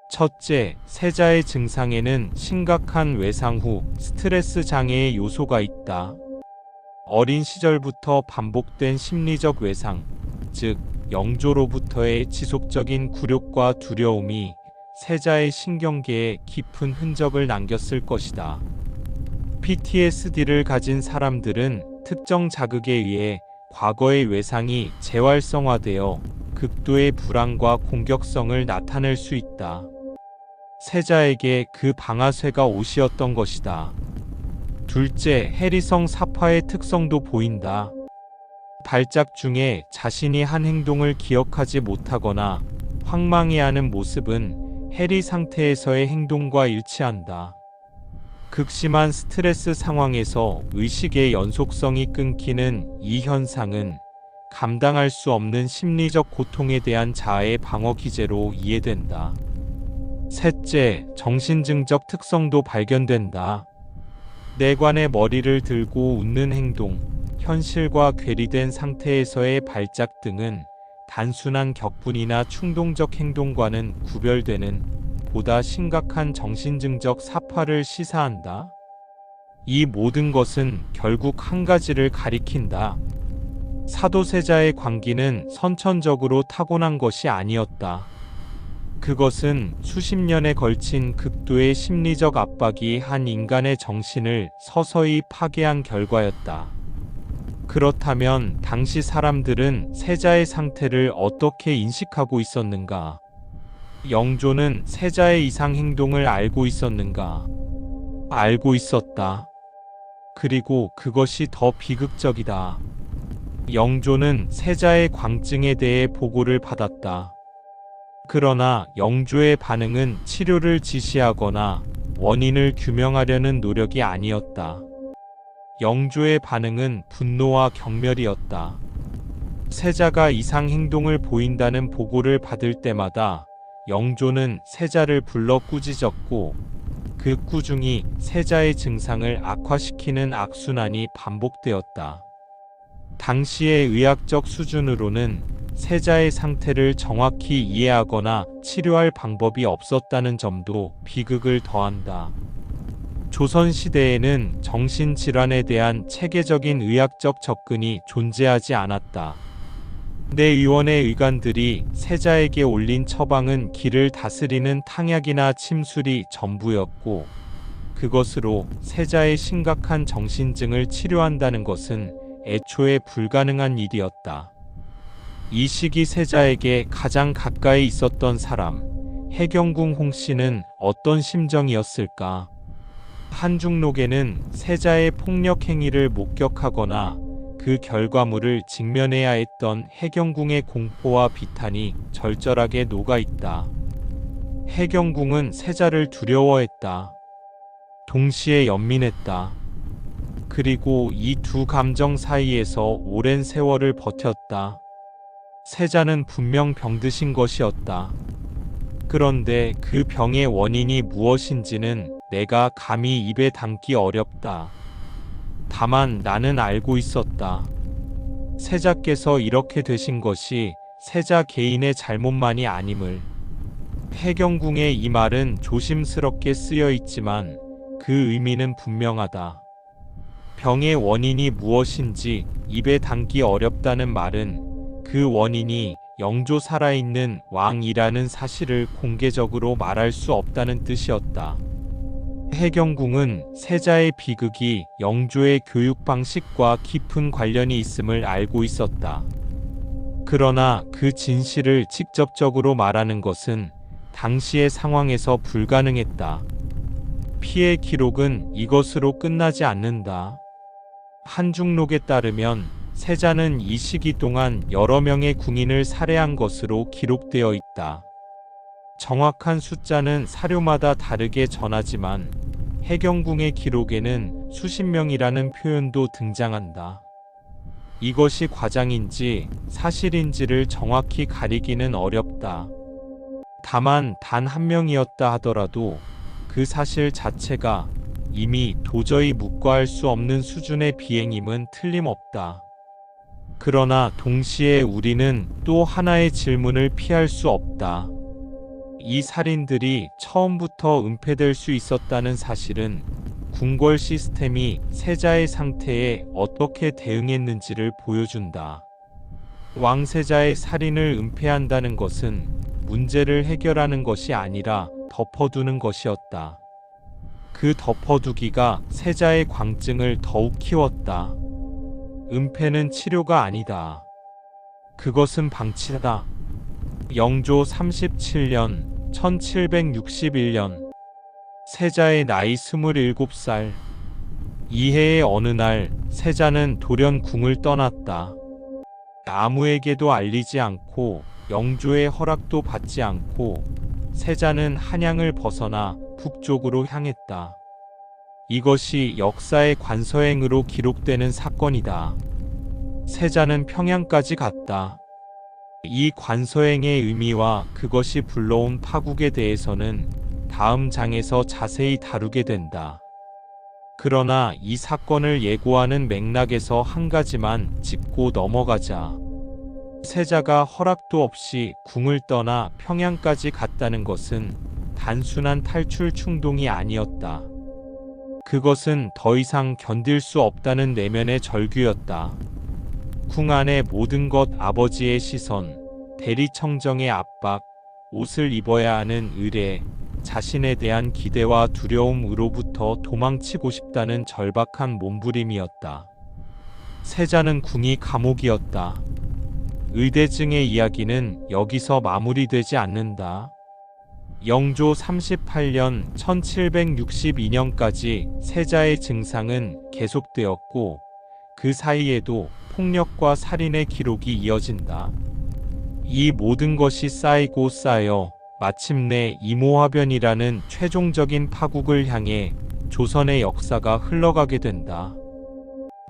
첫째, 세자의 증상에는 심각한 외상 후 스트레스 장애의 요소가 있다. 어린 시절부터 반복된 심리적 외상, 즉 영조로부터의 지속적인 굴욕과 두려움이 세자의 신경계에 깊은 흔적을 남겼을 것이다. PTSD를 가진 사람들은 특정 자극에 의해 과거의 외상이 재활성화되어 극도의 불안과 공격성을 나타낼 수 있다. 세자에게 그 방아쇠가 옷이었던 것이다. 둘째, 해리성 사파의 특성도 보인다. 발작 중에 자신이 한 행동을 기억하지 못하거나 황망해하는 모습은 해리 상태에서의 행동과 일치한다. 극심한 스트레스 상황에서 의식의 연속성이 끊기는 이 현상은 감당할 수 없는 심리적 고통에 대한 자아의 방어 기제로 이해된다. 셋째, 정신증적 특성도 발견된다. 내관의 머리를 들고 웃는 행동, 현실과 괴리된 상태에서의 발작 등은 단순한 격분이나 충동적 행동과는 구별되는 보다 심각한 정신증적 사파를 시사한다. 이 모든 것은 결국 한 가지를 가리킨다. 사도세자의 광기는 선천적으로 타고난 것이 아니었다. 그것은 수십 년에 걸친 극도의 심리적 압박이 한 인간의 정신을 서서히 파괴한 결과였다. 그렇다면 당시 사람들은 세자의 상태를 어떻게 인식하고 있었는가? 영조는 세자의 이상 행동을 알고 있었는가? 알고 있었다. 그리고 그것이 더 비극적이다. 영조는 세자의 광증에 대해 보고를 받았다. 그러나 영조의 반응은 치료를 지시하거나 원인을 규명하려는 노력이 아니었다. 영조의 반응은 분노와 경멸이었다. 세자가 이상 행동을 보인다는 보고를 받을 때마다 영조는 세자를 불러 꾸짖었고 그 꾸중이 세자의 증상을 악화시키는 악순환이 반복되었다. 당시의 의학적 수준으로는 세자의 상태를 정확히 이해하거나 치료할 방법이 없었다는 점도 비극을 더한다. 조선시대에는 정신질환에 대한 체계적인 의학적 접근이 존재하지 않았다. 내의원의 의관들이 세자에게 올린 처방은 기를 다스리는 탕약이나 침술이 전부였고 그것으로 세자의 심각한 정신증을 치료한다는 것은 애초에 불가능한 일이었다. 이 시기 세자에게 가장 가까이 있었던 사람, 해경궁 홍씨는 어떤 심정이었을까? 한중록에는 세자의 폭력 행위를 목격하거나 그 결과물을 직면해야 했던 해경궁의 공포와 비탄이 절절하게 녹아있다. 해경궁은 세자를 두려워했다. 동시에 연민했다. 그리고 이 두 감정 사이에서 오랜 세월을 버텼다. 세자는 분명 병드신 것이었다. 그런데 그 병의 원인이 무엇인지는 내가 감히 입에 담기 어렵다. 다만 나는 알고 있었다. 세자께서 이렇게 되신 것이 세자 개인의 잘못만이 아님을. 해경궁의 이 말은 조심스럽게 쓰여 있지만 그 의미는 분명하다. 병의 원인이 무엇인지 입에 담기 어렵다는 말은 그 원인이 영조 살아있는 왕이라는 사실을 공개적으로 말할 수 없다는 뜻이었다. 해경궁은 세자의 비극이 영조의 교육 방식과 깊은 관련이 있음을 알고 있었다. 그러나 그 진실을 직접적으로 말하는 것은 당시의 상황에서 불가능했다. 피해 기록은 이것으로 끝나지 않는다. 한중록에 따르면 세자는 이 시기 동안 여러 명의 궁인을 살해한 것으로 기록되어 있다. 정확한 숫자는 사료마다 다르게 전하지만 해경궁의 기록에는 수십 명이라는 표현도 등장한다. 이것이 과장인지 사실인지를 정확히 가리기는 어렵다. 다만 단 한 명이었다 하더라도 그 사실 자체가 이미 도저히 묵과할 수 없는 수준의 비행임은 틀림없다. 그러나 동시에 우리는 또 하나의 질문을 피할 수 없다. 이 살인들이 처음부터 은폐될 수 있었다는 사실은 궁궐 시스템이 세자의 상태에 어떻게 대응했는지를 보여준다. 왕세자의 살인을 은폐한다는 것은 문제를 해결하는 것이 아니라 덮어두는 것이었다. 그 덮어두기가 세자의 광증을 더욱 키웠다. 은폐는 치료가 아니다. 그것은 방치다. 영조 37년 1761년 세자의 나이 27살. 이해의 어느 날 세자는 돌연궁을 떠났다. 아무에게도 알리지 않고 영조의 허락도 받지 않고 세자는 한양을 벗어나 북쪽으로 향했다. 이것이 역사의 관서행으로 기록되는 사건이다. 세자는 평양까지 갔다. 이 관서행의 의미와 그것이 불러온 파국에 대해서는 다음 장에서 자세히 다루게 된다. 그러나 이 사건을 예고하는 맥락에서 한 가지만 짚고 넘어가자. 세자가 허락도 없이 궁을 떠나 평양까지 갔다는 것은 단순한 탈출 충동이 아니었다. 그것은 더 이상 견딜 수 없다는 내면의 절규였다. 궁 안의 모든 것, 아버지의 시선, 대리청정의 압박, 옷을 입어야 하는 의례, 자신에 대한 기대와 두려움으로부터 도망치고 싶다는 절박한 몸부림이었다. 세자는 궁이 감옥이었다. 의대증의 이야기는 여기서 마무리되지 않는다. 영조 38년 1762년까지 세자의 증상은 계속되었고 그 사이에도 폭력과 살인의 기록이 이어진다. 이 모든 것이 쌓이고 쌓여 마침내 이모화변이라는 최종적인 파국을 향해 조선의 역사가 흘러가게 된다.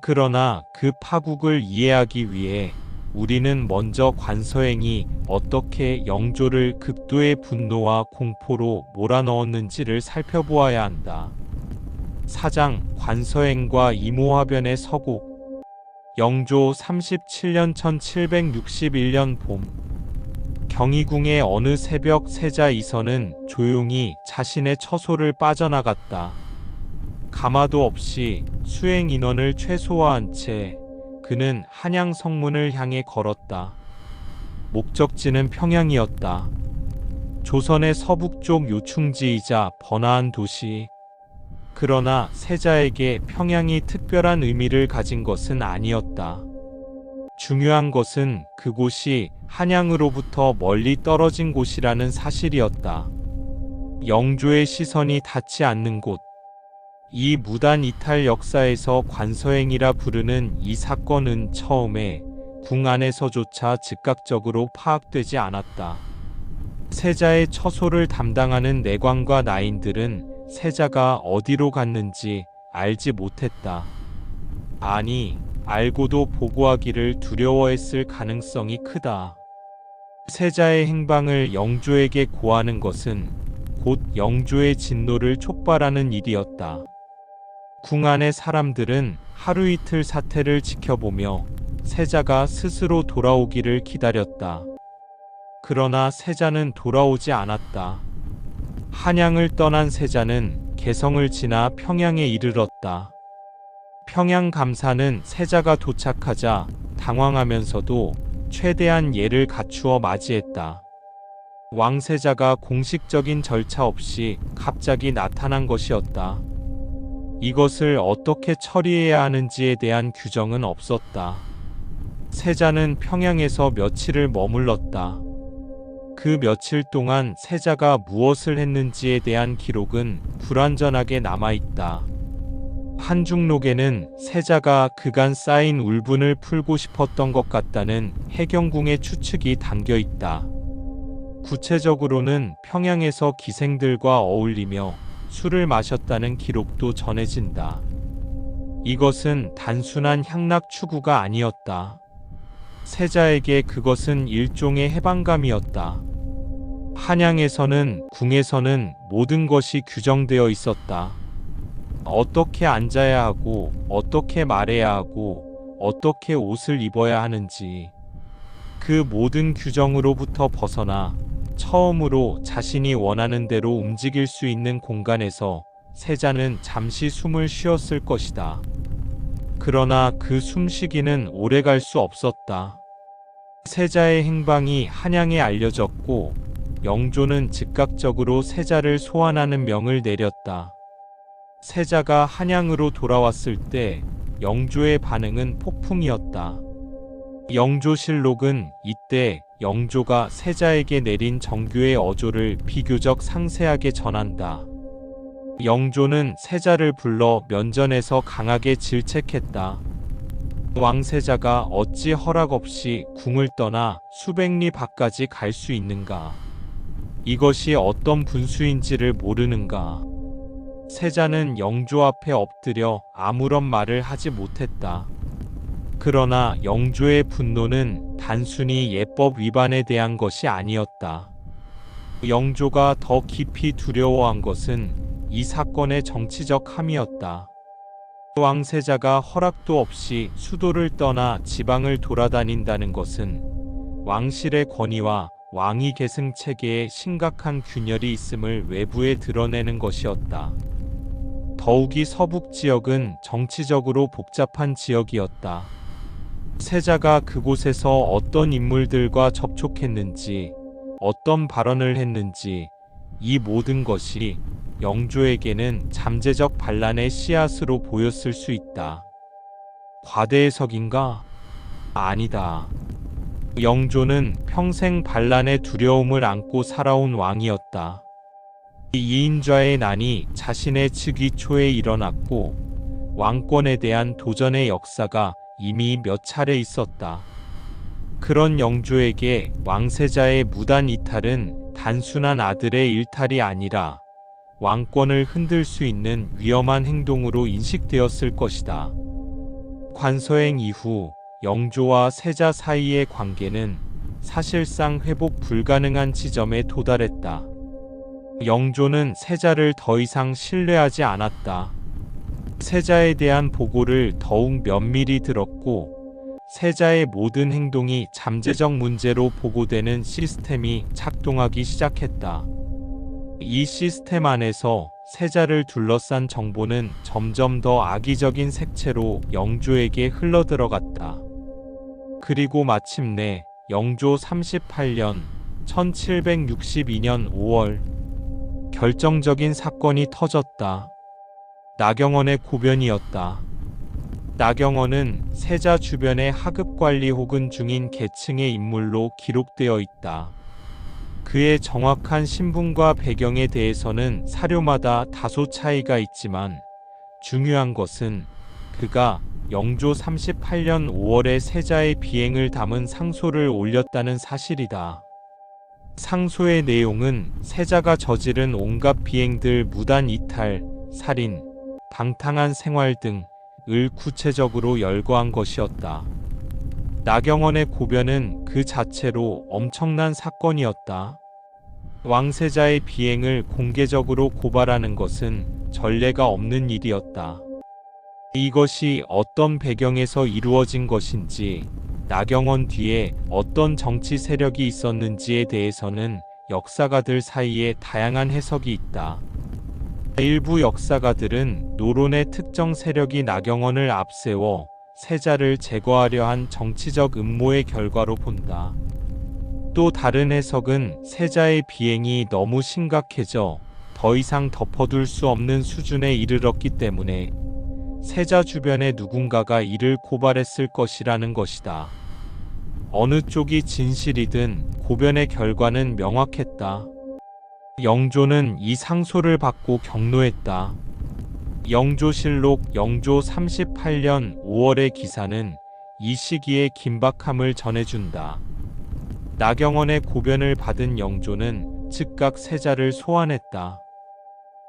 그러나 그 파국을 이해하기 위해 우리는 먼저 관서행이 어떻게 영조를 극도의 분노와 공포로 몰아넣었는지를 살펴보아야 한다. 사장 관서행과 이모화변의 서곡. 영조 37년 1761년 봄, 경희궁의 어느 새벽 세자 이선은 조용히 자신의 처소를 빠져나갔다. 가마도 없이 수행 인원을 최소화한 채 그는 한양 성문을 향해 걸었다. 목적지는 평양이었다. 조선의 서북쪽 요충지이자 번화한 도시. 그러나 세자에게 평양이 특별한 의미를 가진 것은 아니었다. 중요한 것은 그곳이 한양으로부터 멀리 떨어진 곳이라는 사실이었다. 영조의 시선이 닿지 않는 곳. 이 무단 이탈 역사에서 관서행위라 부르는 이 사건은 처음에 궁 안에서조차 즉각적으로 파악되지 않았다. 세자의 처소를 담당하는 내관과 나인들은 세자가 어디로 갔는지 알지 못했다. 아니, 알고도 보고하기를 두려워했을 가능성이 크다. 세자의 행방을 영조에게 고하는 것은 곧 영조의 진노를 촉발하는 일이었다. 궁 안의 사람들은 하루 이틀 사태를 지켜보며 세자가 스스로 돌아오기를 기다렸다. 그러나 세자는 돌아오지 않았다. 한양을 떠난 세자는 개성을 지나 평양에 이르렀다. 평양 감사는 세자가 도착하자 당황하면서도 최대한 예를 갖추어 맞이했다. 왕세자가 공식적인 절차 없이 갑자기 나타난 것이었다. 이것을 어떻게 처리해야 하는지에 대한 규정은 없었다. 세자는 평양에서 며칠을 머물렀다. 그 며칠 동안 세자가 무엇을 했는지에 대한 기록은 불완전하게 남아있다. 한중록에는 세자가 그간 쌓인 울분을 풀고 싶었던 것 같다는 해경궁의 추측이 담겨있다. 구체적으로는 평양에서 기생들과 어울리며 술을 마셨다는 기록도 전해진다. 이것은 단순한 향락 추구가 아니었다. 세자에게 그것은 일종의 해방감이었다. 한양에서는 궁에서는 모든 것이 규정되어 있었다. 어떻게 앉아야 하고, 어떻게 말해야 하고, 어떻게 옷을 입어야 하는지. 그 모든 규정으로부터 벗어나 처음으로 자신이 원하는 대로 움직일 수 있는 공간에서 세자는 잠시 숨을 쉬었을 것이다. 그러나 그 숨쉬기는 오래 갈 수 없었다. 세자의 행방이 한양에 알려졌고 영조는 즉각적으로 세자를 소환하는 명을 내렸다. 세자가 한양으로 돌아왔을 때 영조의 반응은 폭풍이었다. 영조실록은 이때 영조가 세자에게 내린 정교의 어조를 비교적 상세하게 전한다. 영조는 세자를 불러 면전에서 강하게 질책했다. 왕세자가 어찌 허락 없이 궁을 떠나 수백 리 밖까지 갈 수 있는가? 이것이 어떤 분수인지를 모르는가? 세자는 영조 앞에 엎드려 아무런 말을 하지 못했다. 그러나 영조의 분노는 단순히 예법 위반에 대한 것이 아니었다. 영조가 더 깊이 두려워한 것은 이 사건의 정치적 함이었다. 왕세자가 허락도 없이 수도를 떠나 지방을 돌아다닌다는 것은 왕실의 권위와 왕위 계승 체계에 심각한 균열이 있음을 외부에 드러내는 것이었다. 더욱이 서북 지역은 정치적으로 복잡한 지역이었다. 세자가 그곳에서 어떤 인물들과 접촉했는지, 어떤 발언을 했는지, 이 모든 것이 영조에게는 잠재적 반란의 씨앗으로 보였을 수 있다. 과대해석인가? 아니다. 영조는 평생 반란의 두려움을 안고 살아온 왕이었다. 이 이인좌의 난이 자신의 즉위 초에 일어났고 왕권에 대한 도전의 역사가 이미 몇 차례 있었다. 그런 영조에게 왕세자의 무단 이탈은 단순한 아들의 일탈이 아니라 왕권을 흔들 수 있는 위험한 행동으로 인식되었을 것이다. 관서행 이후 영조와 세자 사이의 관계는 사실상 회복 불가능한 지점에 도달했다. 영조는 세자를 더 이상 신뢰하지 않았다. 세자에 대한 보고를 더욱 면밀히 들었고 세자의 모든 행동이 잠재적 문제로 보고되는 시스템이 작동하기 시작했다. 이 시스템 안에서 세자를 둘러싼 정보는 점점 더 악의적인 색채로 영조에게 흘러들어갔다. 그리고 마침내 영조 38년 1762년 5월 결정적인 사건이 터졌다. 나경원의 고변이었다. 나경원은 세자 주변의 하급관리 혹은 중인 계층의 인물로 기록되어 있다. 그의 정확한 신분과 배경에 대해서는 사료마다 다소 차이가 있지만 중요한 것은 그가 영조 38년 5월에 세자의 비행을 담은 상소를 올렸다는 사실이다. 상소의 내용은 세자가 저지른 온갖 비행들 무단 이탈, 살인, 방탕한 생활 등을 구체적으로 열거한 것이었다. 나경원의 고변은 그 자체로 엄청난 사건이었다. 왕세자의 비행을 공개적으로 고발하는 것은 전례가 없는 일이었다. 이것이 어떤 배경에서 이루어진 것인지, 나경원 뒤에 어떤 정치 세력이 있었는지에 대해서는 역사가들 사이에 다양한 해석이 있다. 일부 역사가들은 노론의 특정 세력이 나경원을 앞세워 세자를 제거하려 한 정치적 음모의 결과로 본다. 또 다른 해석은 세자의 비행이 너무 심각해져 더 이상 덮어둘 수 없는 수준에 이르렀기 때문에 세자 주변의 누군가가 이를 고발했을 것이라는 것이다. 어느 쪽이 진실이든 고변의 결과는 명확했다. 영조는 이 상소를 받고 격노했다. 영조실록 영조 38년 5월의 기사는 이 시기의 긴박함을 전해준다. 나경원의 고변을 받은 영조는 즉각 세자를 소환했다.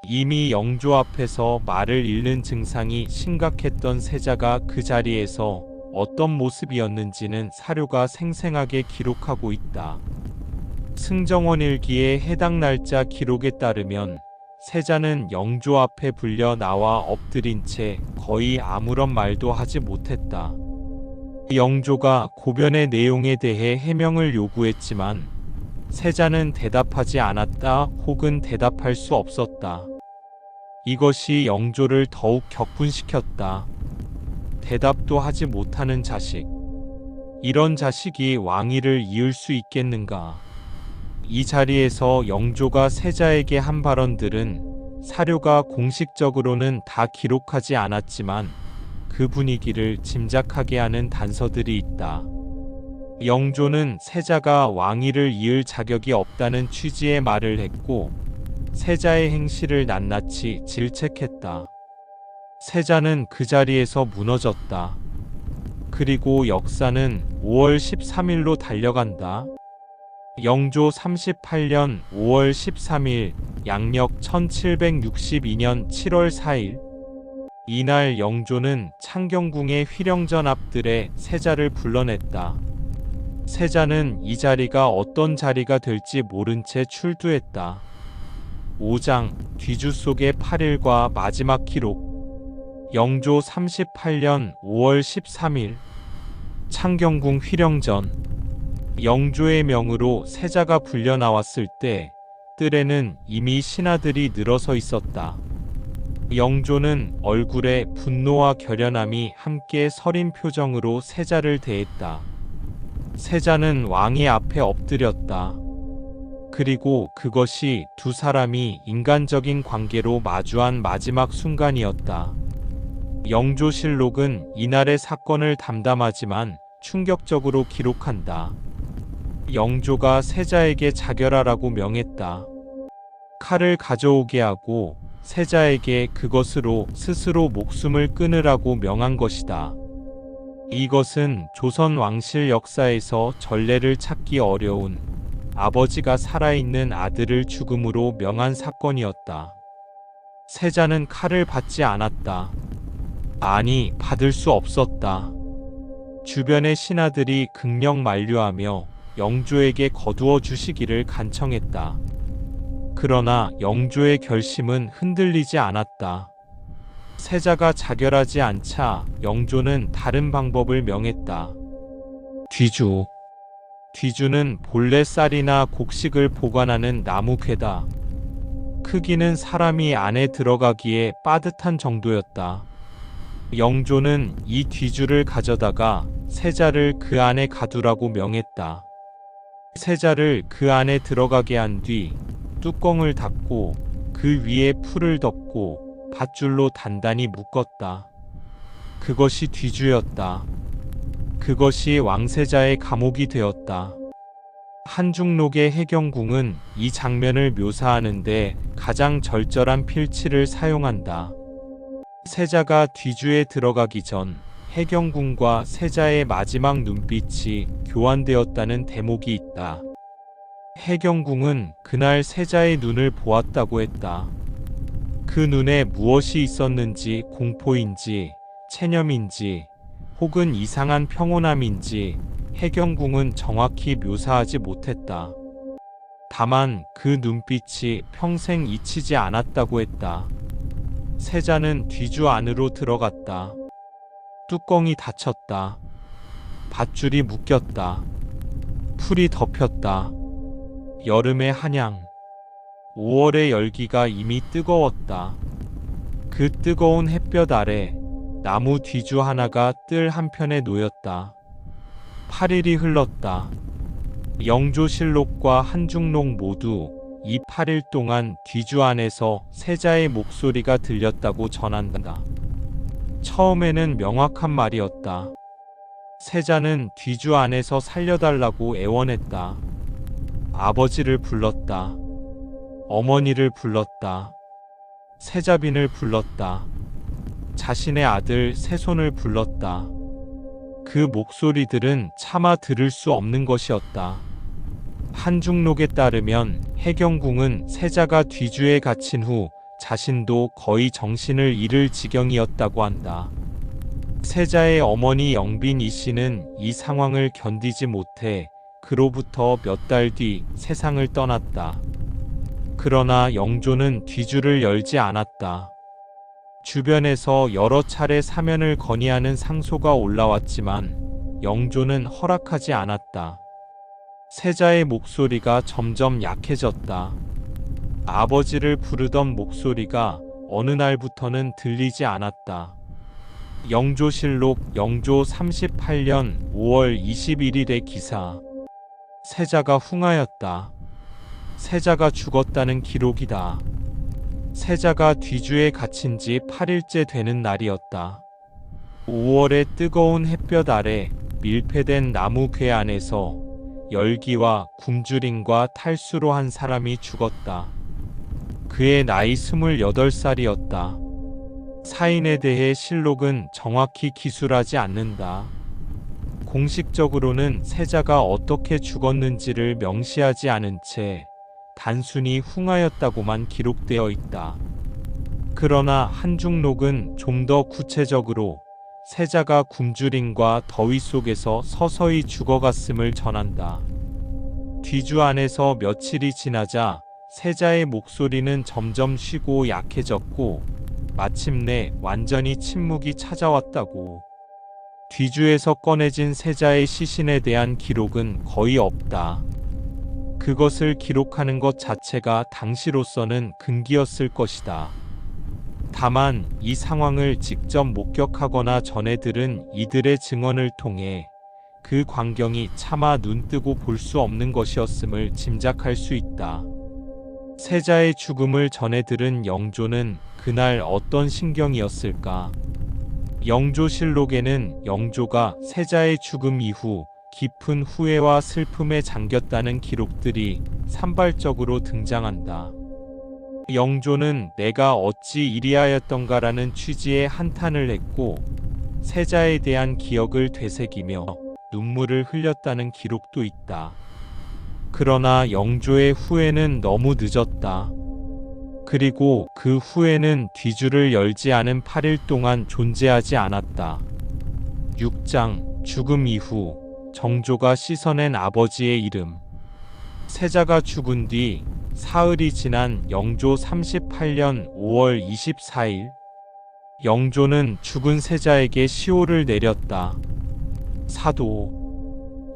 이미 영조 앞에서 말을 잃는 증상이 심각했던 세자가 그 자리에서 어떤 모습이었는지는 사료가 생생하게 기록하고 있다. 승정원 일기의 해당 날짜 기록에 따르면 세자는 영조 앞에 불려 나와 엎드린 채 거의 아무런 말도 하지 못했다. 영조가 고변의 내용에 대해 해명을 요구했지만 세자는 대답하지 않았다 혹은 대답할 수 없었다. 이것이 영조를 더욱 격분시켰다. 대답도 하지 못하는 자식. 이런 자식이 왕위를 이을 수 있겠는가? 이 자리에서 영조가 세자에게 한 발언들은 사료가 공식적으로는 다 기록하지 않았지만 그 분위기를 짐작하게 하는 단서들이 있다. 영조는 세자가 왕위를 이을 자격이 없다는 취지의 말을 했고 세자의 행실을 낱낱이 질책했다. 세자는 그 자리에서 무너졌다. 그리고 역사는 5월 13일로 달려간다. 영조 38년 5월 13일 양력 1762년 7월 4일 이날 영조는 창경궁의 휘령전 앞들에 세자를 불러냈다. 세자는 이 자리가 어떤 자리가 될지 모른 채 출두했다. 5장 뒤주 속의 8일과 마지막 기록. 영조 38년 5월 13일 창경궁 휘령전. 영조의 명으로 세자가 불려 나왔을 때 뜰에는 이미 신하들이 늘어서 있었다. 영조는 얼굴에 분노와 결연함이 함께 서린 표정으로 세자를 대했다. 세자는 왕의 앞에 엎드렸다. 그리고 그것이 두 사람이 인간적인 관계로 마주한 마지막 순간이었다. 영조실록은 이날의 사건을 담담하지만 충격적으로 기록한다. 영조가 세자에게 자결하라고 명했다. 칼을 가져오게 하고 세자에게 그것으로 스스로 목숨을 끊으라고 명한 것이다. 이것은 조선 왕실 역사에서 전례를 찾기 어려운 아버지가 살아있는 아들을 죽음으로 명한 사건이었다. 세자는 칼을 받지 않았다. 아니, 받을 수 없었다. 주변의 신하들이 극력 만류하며 영조에게 거두어 주시기를 간청했다. 그러나 영조의 결심은 흔들리지 않았다. 세자가 자결하지 않자 영조는 다른 방법을 명했다. 뒤주. 뒤주는 본래 쌀이나 곡식을 보관하는 나무괴다. 크기는 사람이 안에 들어가기에 빠듯한 정도였다. 영조는 이 뒤주를 가져다가 세자를 그 안에 가두라고 명했다. 세자를 그 안에 들어가게 한 뒤 뚜껑을 닫고 그 위에 풀을 덮고 밧줄로 단단히 묶었다. 그것이 뒤주였다. 그것이 왕세자의 감옥이 되었다. 한중록의 해경궁은 이 장면을 묘사하는데 가장 절절한 필치를 사용한다. 세자가 뒤주에 들어가기 전 해경궁과 세자의 마지막 눈빛이 교환되었다는 대목이 있다. 해경궁은 그날 세자의 눈을 보았다고 했다. 그 눈에 무엇이 있었는지, 공포인지, 체념인지, 혹은 이상한 평온함인지 해경궁은 정확히 묘사하지 못했다. 다만 그 눈빛이 평생 잊히지 않았다고 했다. 세자는 뒤주 안으로 들어갔다. 뚜껑이 닫혔다. 밧줄이 묶였다. 풀이 덮였다. 여름의 한양. 5월의 열기가 이미 뜨거웠다. 그 뜨거운 햇볕 아래 나무 뒤주 하나가 뜰 한편에 놓였다. 8일이 흘렀다. 영조실록과 한중록 모두 이 8일 동안 뒤주 안에서 세자의 목소리가 들렸다고 전한다. 처음에는 명확한 말이었다. 세자는 뒤주 안에서 살려달라고 애원했다. 아버지를 불렀다. 어머니를 불렀다. 세자빈을 불렀다. 자신의 아들 세손을 불렀다. 그 목소리들은 차마 들을 수 없는 것이었다. 한중록에 따르면 해경궁은 세자가 뒤주에 갇힌 후 자신도 거의 정신을 잃을 지경이었다고 한다. 세자의 어머니 영빈 이 씨는 이 상황을 견디지 못해 그로부터 몇 달 뒤 세상을 떠났다. 그러나 영조는 뒤주를 열지 않았다. 주변에서 여러 차례 사면을 건의하는 상소가 올라왔지만 영조는 허락하지 않았다. 세자의 목소리가 점점 약해졌다. 아버지를 부르던 목소리가 어느 날부터는 들리지 않았다. 영조실록 영조 38년 5월 21일의 기사. 세자가 흥하였다. 세자가 죽었다는 기록이다. 세자가 뒤주에 갇힌 지 8일째 되는 날이었다. 5월의 뜨거운 햇볕 아래 밀폐된 나무 궤 안에서 열기와 굶주림과 탈수로 한 사람이 죽었다. 그의 나이 28살이었다. 사인에 대해 실록은 정확히 기술하지 않는다. 공식적으로는 세자가 어떻게 죽었는지를 명시하지 않은 채 단순히 흥하였다고만 기록되어 있다. 그러나 한중록은 좀 더 구체적으로 세자가 굶주림과 더위 속에서 서서히 죽어갔음을 전한다. 뒤주 안에서 며칠이 지나자 세자의 목소리는 점점 쉬고 약해졌고 마침내 완전히 침묵이 찾아왔다고. 뒤주에서 꺼내진 세자의 시신에 대한 기록은 거의 없다. 그것을 기록하는 것 자체가 당시로서는 금기였을 것이다. 다만 이 상황을 직접 목격하거나 전해 들은 이들의 증언을 통해 그 광경이 차마 눈뜨고 볼 수 없는 것이었음을 짐작할 수 있다. 세자의 죽음을 전해 들은 영조는 그날 어떤 심경이었을까? 영조실록에는 영조가 세자의 죽음 이후 깊은 후회와 슬픔에 잠겼다는 기록들이 산발적으로 등장한다. 영조는 내가 어찌 이리하였던가라는 취지의 한탄을 했고 세자에 대한 기억을 되새기며 눈물을 흘렸다는 기록도 있다. 그러나 영조의 후회는 너무 늦었다. 그리고 그 후회는 뒤주를 열지 않은 8일 동안 존재하지 않았다. 6장 죽음 이후 정조가 씻어낸 아버지의 이름. 세자가 죽은 뒤 사흘이 지난 영조 38년 5월 24일 영조는 죽은 세자에게 시호를 내렸다. 사도.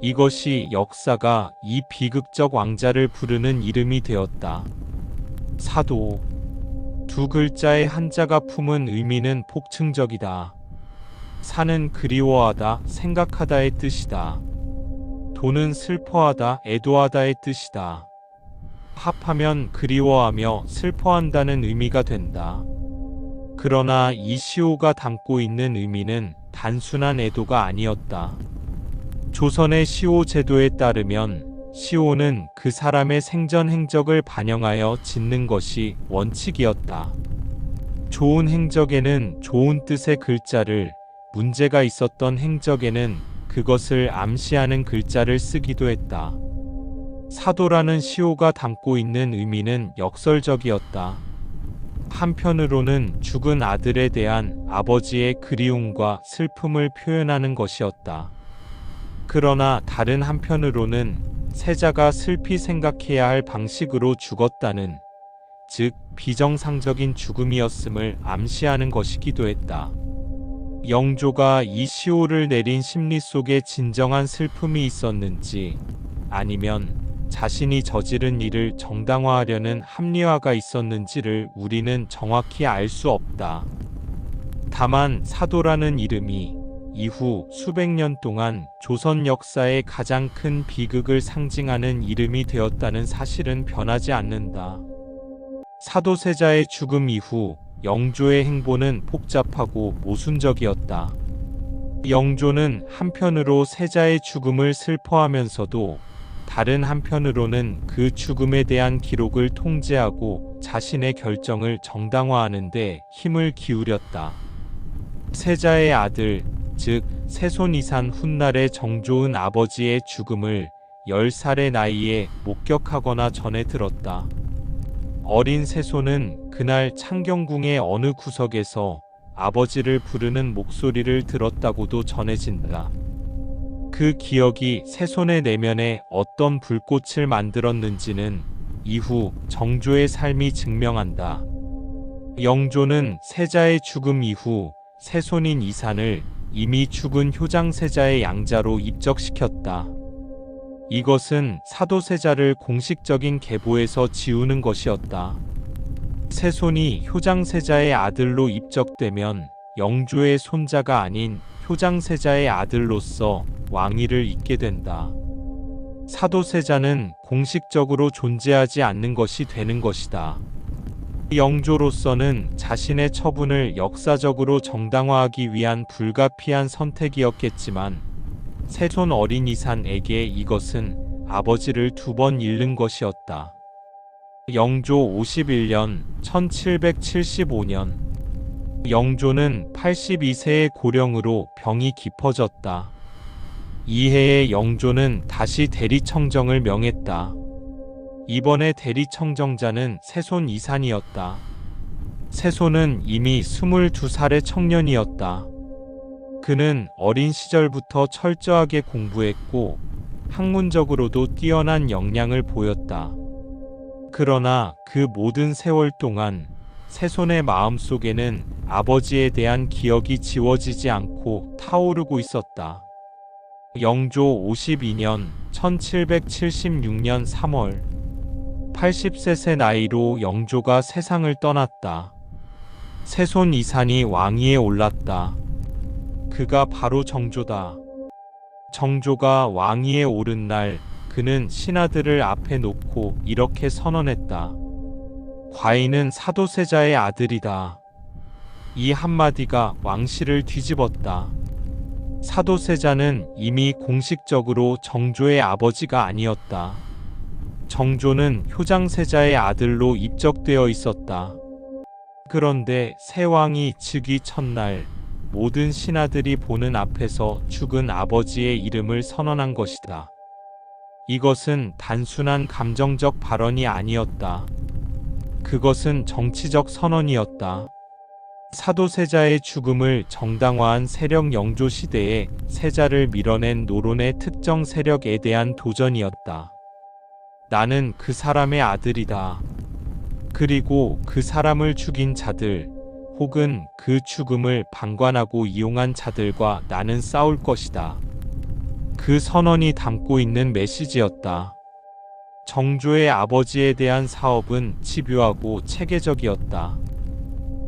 이것이 역사가 이 비극적 왕자를 부르는 이름이 되었다. 사도. 두 글자의 한자가 품은 의미는 폭증적이다. 사는 그리워하다, 생각하다의 뜻이다. 도는 슬퍼하다, 애도하다의 뜻이다. 합하면 그리워하며 슬퍼한다는 의미가 된다. 그러나 이 시호가 담고 있는 의미는 단순한 애도가 아니었다. 조선의 시호 제도에 따르면 시호는 그 사람의 생전 행적을 반영하여 짓는 것이 원칙이었다. 좋은 행적에는 좋은 뜻의 글자를, 문제가 있었던 행적에는 그것을 암시하는 글자를 쓰기도 했다. 사도라는 시호가 담고 있는 의미는 역설적이었다. 한편으로는 죽은 아들에 대한 아버지의 그리움과 슬픔을 표현하는 것이었다. 그러나 다른 한편으로는 세자가 슬피 생각해야 할 방식으로 죽었다는, 즉 비정상적인 죽음이었음을 암시하는 것이기도 했다. 영조가 이 시호를 내린 심리 속에 진정한 슬픔이 있었는지, 아니면 자신이 저지른 일을 정당화하려는 합리화가 있었는지를 우리는 정확히 알 수 없다. 다만 사도라는 이름이 이후 수백 년 동안 조선 역사의 가장 큰 비극을 상징하는 이름이 되었다는 사실은 변하지 않는다. 사도세자의 죽음 이후 영조의 행보는 복잡하고 모순적이었다. 영조는 한편으로 세자의 죽음을 슬퍼하면서도 다른 한편으로는 그 죽음에 대한 기록을 통제하고 자신의 결정을 정당화하는 데 힘을 기울였다. 세자의 아들, 즉 세손 이산 훗날의 정조은 아버지의 죽음을 10살의 나이에 목격하거나 전해 들었다. 어린 세손은 그날 창경궁의 어느 구석에서 아버지를 부르는 목소리를 들었다고도 전해진다. 그 기억이 세손의 내면에 어떤 불꽃을 만들었는지는 이후 정조의 삶이 증명한다. 영조는 세자의 죽음 이후 세손인 이산을 이미 죽은 효장세자의 양자로 입적시켰다. 이것은 사도세자를 공식적인 계보에서 지우는 것이었다. 세손이 효장세자의 아들로 입적되면 영조의 손자가 아닌 효장세자의 아들로서 왕위를 잇게 된다. 사도세자는 공식적으로 존재하지 않는 것이 되는 것이다. 영조로서는 자신의 처분을 역사적으로 정당화하기 위한 불가피한 선택이었겠지만 세손 어린 이산에게 이것은 아버지를 2번 잃는 것이었다. 영조 51년 1775년 영조는 82세의 고령으로 병이 깊어졌다. 이해에 영조는 다시 대리청정을 명했다. 이번에 대리청정자는 세손 이산이었다. 세손은 이미 22살의 청년이었다. 그는 어린 시절부터 철저하게 공부했고 학문적으로도 뛰어난 역량을 보였다. 그러나 그 모든 세월 동안 세손의 마음속에는 아버지에 대한 기억이 지워지지 않고 타오르고 있었다. 영조 52년 1776년 3월 80세 나이로 영조가 세상을 떠났다. 세손 이산이 왕위에 올랐다. 그가 바로 정조다. 정조가 왕위에 오른 날 그는 신하들을 앞에 놓고 이렇게 선언했다. 과인은 사도세자의 아들이다. 이 한마디가 왕실을 뒤집었다. 사도세자는 이미 공식적으로 정조의 아버지가 아니었다. 정조는 효장세자의 아들로 입적되어 있었다. 그런데 새 왕이 즉위 첫날 모든 신하들이 보는 앞에서 죽은 아버지의 이름을 선언한 것이다. 이것은 단순한 감정적 발언이 아니었다. 그것은 정치적 선언이었다. 사도세자의 죽음을 정당화한 세력 영조 시대에 세자를 밀어낸 노론의 특정 세력에 대한 도전이었다. 나는 그 사람의 아들이다. 그리고 그 사람을 죽인 자들, 혹은 그 죽음을 방관하고 이용한 자들과 나는 싸울 것이다. 그 선언이 담고 있는 메시지였다. 정조의 아버지에 대한 사업은 집요하고 체계적이었다.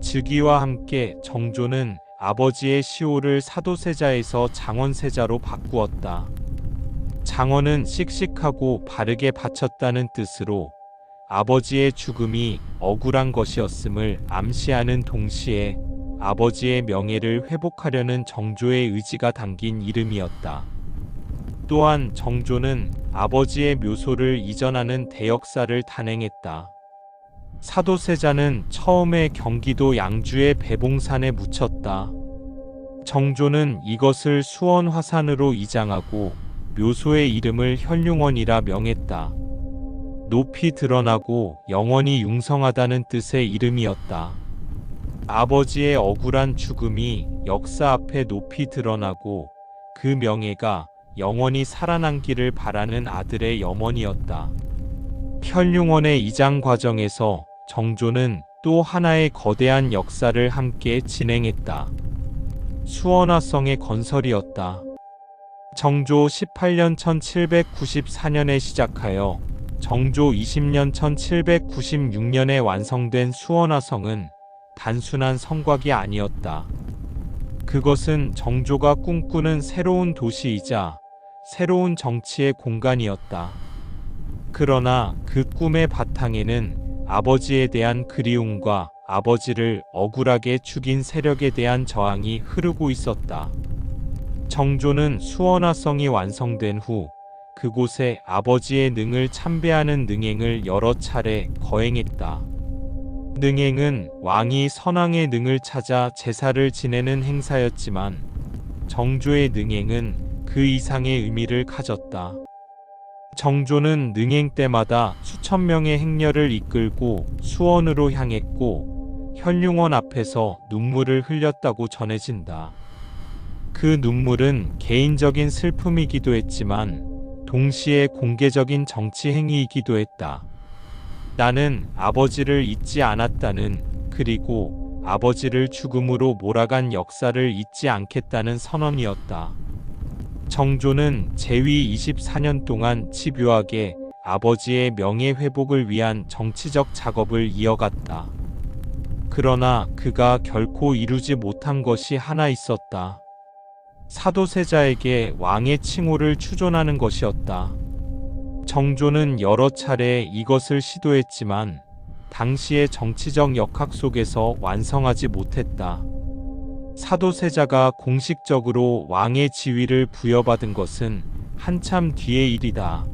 즉위와 함께 정조는 아버지의 시호를 사도세자에서 장원세자로 바꾸었다. 장원은 씩씩하고 바르게 바쳤다는 뜻으로 아버지의 죽음이 억울한 것이었음을 암시하는 동시에 아버지의 명예를 회복하려는 정조의 의지가 담긴 이름이었다. 또한 정조는 아버지의 묘소를 이전하는 대역사를 단행했다. 사도세자는 처음에 경기도 양주의 배봉산에 묻혔다. 정조는 이것을 수원 화산으로 이장하고 묘소의 이름을 현룡원이라 명했다. 높이 드러나고 영원히 융성하다는 뜻의 이름이었다. 아버지의 억울한 죽음이 역사 앞에 높이 드러나고 그 명예가 영원히 살아남기를 바라는 아들의 염원이었다. 현룡원의 이장 과정에서 정조는 또 하나의 거대한 역사를 함께 진행했다. 수원화성의 건설이었다. 정조 18년 1794년에 시작하여 정조 20년 1796년에 완성된 수원화성은 단순한 성곽이 아니었다. 그것은 정조가 꿈꾸는 새로운 도시이자 새로운 정치의 공간이었다. 그러나 그 꿈의 바탕에는 아버지에 대한 그리움과 아버지를 억울하게 죽인 세력에 대한 저항이 흐르고 있었다. 정조는 수원화성이 완성된 후 그곳에 아버지의 능을 참배하는 능행을 여러 차례 거행했다. 능행은 왕이 선왕의 능을 찾아 제사를 지내는 행사였지만 정조의 능행은 그 이상의 의미를 가졌다. 정조는 능행 때마다 수천 명의 행렬을 이끌고 수원으로 향했고 현룡원 앞에서 눈물을 흘렸다고 전해진다. 그 눈물은 개인적인 슬픔이기도 했지만 동시에 공개적인 정치 행위이기도 했다. 나는 아버지를 잊지 않았다는, 그리고 아버지를 죽음으로 몰아간 역사를 잊지 않겠다는 선언이었다. 정조는 재위 24년 동안 집요하게 아버지의 명예 회복을 위한 정치적 작업을 이어갔다. 그러나 그가 결코 이루지 못한 것이 하나 있었다. 사도세자에게 왕의 칭호를 추존하는 것이었다. 정조는 여러 차례 이것을 시도했지만 당시의 정치적 역학 속에서 완성하지 못했다. 사도세자가 공식적으로 왕의 지위를 부여받은 것은 한참 뒤의 일이다.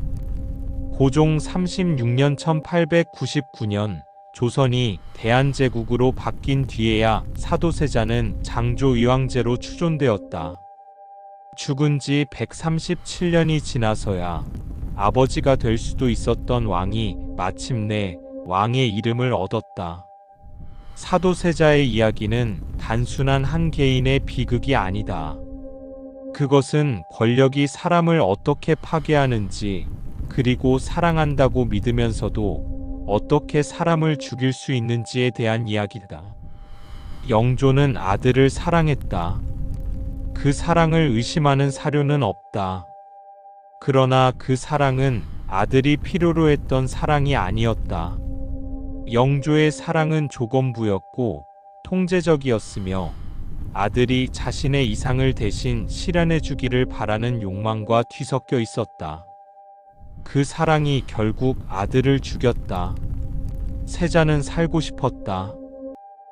고종 36년 1899년 조선이 대한제국으로 바뀐 뒤에야 사도세자는 장조위왕제로 추존되었다. 죽은 지 137년이 지나서야 아버지가 될 수도 있었던 왕이 마침내 왕의 이름을 얻었다. 사도세자의 이야기는 단순한 한 개인의 비극이 아니다. 그것은 권력이 사람을 어떻게 파괴하는지, 그리고 사랑한다고 믿으면서도 어떻게 사람을 죽일 수 있는지에 대한 이야기다. 영조는 아들을 사랑했다. 그 사랑을 의심하는 사료는 없다. 그러나 그 사랑은 아들이 필요로 했던 사랑이 아니었다. 영조의 사랑은 조건부였고 통제적이었으며 아들이 자신의 이상을 대신 실현해 주기를 바라는 욕망과 뒤섞여 있었다. 그 사랑이 결국 아들을 죽였다. 세자는 살고 싶었다.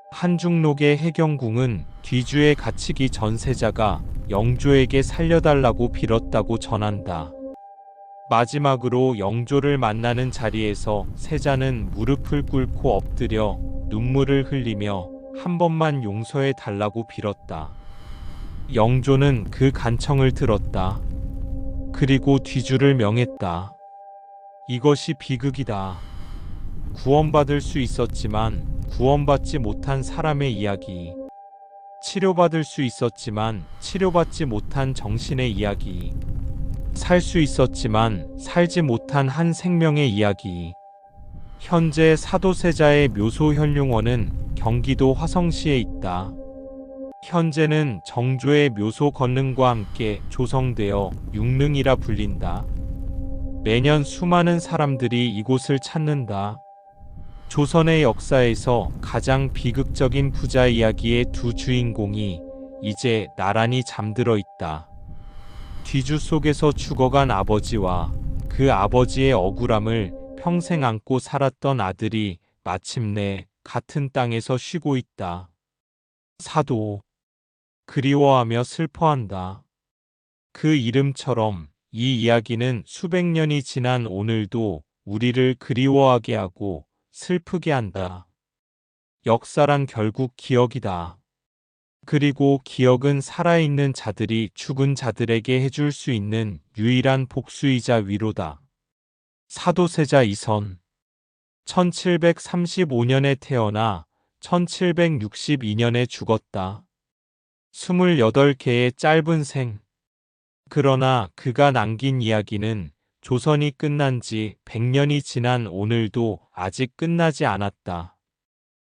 한중록의 해경궁은 뒤주에 갇히기 전 세자가 영조에게 살려달라고 빌었다고 전한다. 마지막으로 영조를 만나는 자리에서 세자는 무릎을 꿇고 엎드려 눈물을 흘리며 한 번만 용서해 달라고 빌었다. 영조는 그 간청을 들었다. 그리고 뒤주를 명했다. 이것이 비극이다. 구원받을 수 있었지만 구원받지 못한 사람의 이야기. 치료받을 수 있었지만 치료받지 못한 정신의 이야기. 살 수 있었지만 살지 못한 한 생명의 이야기. 현재 사도세자의 묘소 현룡원은 경기도 화성시에 있다. 현재는 정조의 묘소 건능과 함께 조성되어 육릉이라 불린다. 매년 수많은 사람들이 이곳을 찾는다. 조선의 역사에서 가장 비극적인 부자 이야기의 두 주인공이 이제 나란히 잠들어 있다. 뒤주 속에서 죽어간 아버지와 그 아버지의 억울함을 평생 안고 살았던 아들이 마침내 같은 땅에서 쉬고 있다. 사도. 그리워하며 슬퍼한다. 그 이름처럼 이 이야기는 수백 년이 지난 오늘도 우리를 그리워하게 하고 슬프게 한다. 역사란 결국 기억이다. 그리고 기억은 살아있는 자들이 죽은 자들에게 해줄 수 있는 유일한 복수이자 위로다. 사도세자 이선 1735년에 태어나 1762년에 죽었다. 28개의 짧은 생. 그러나 그가 남긴 이야기는 조선이 끝난 지 100년이 지난 오늘도 아직 끝나지 않았다.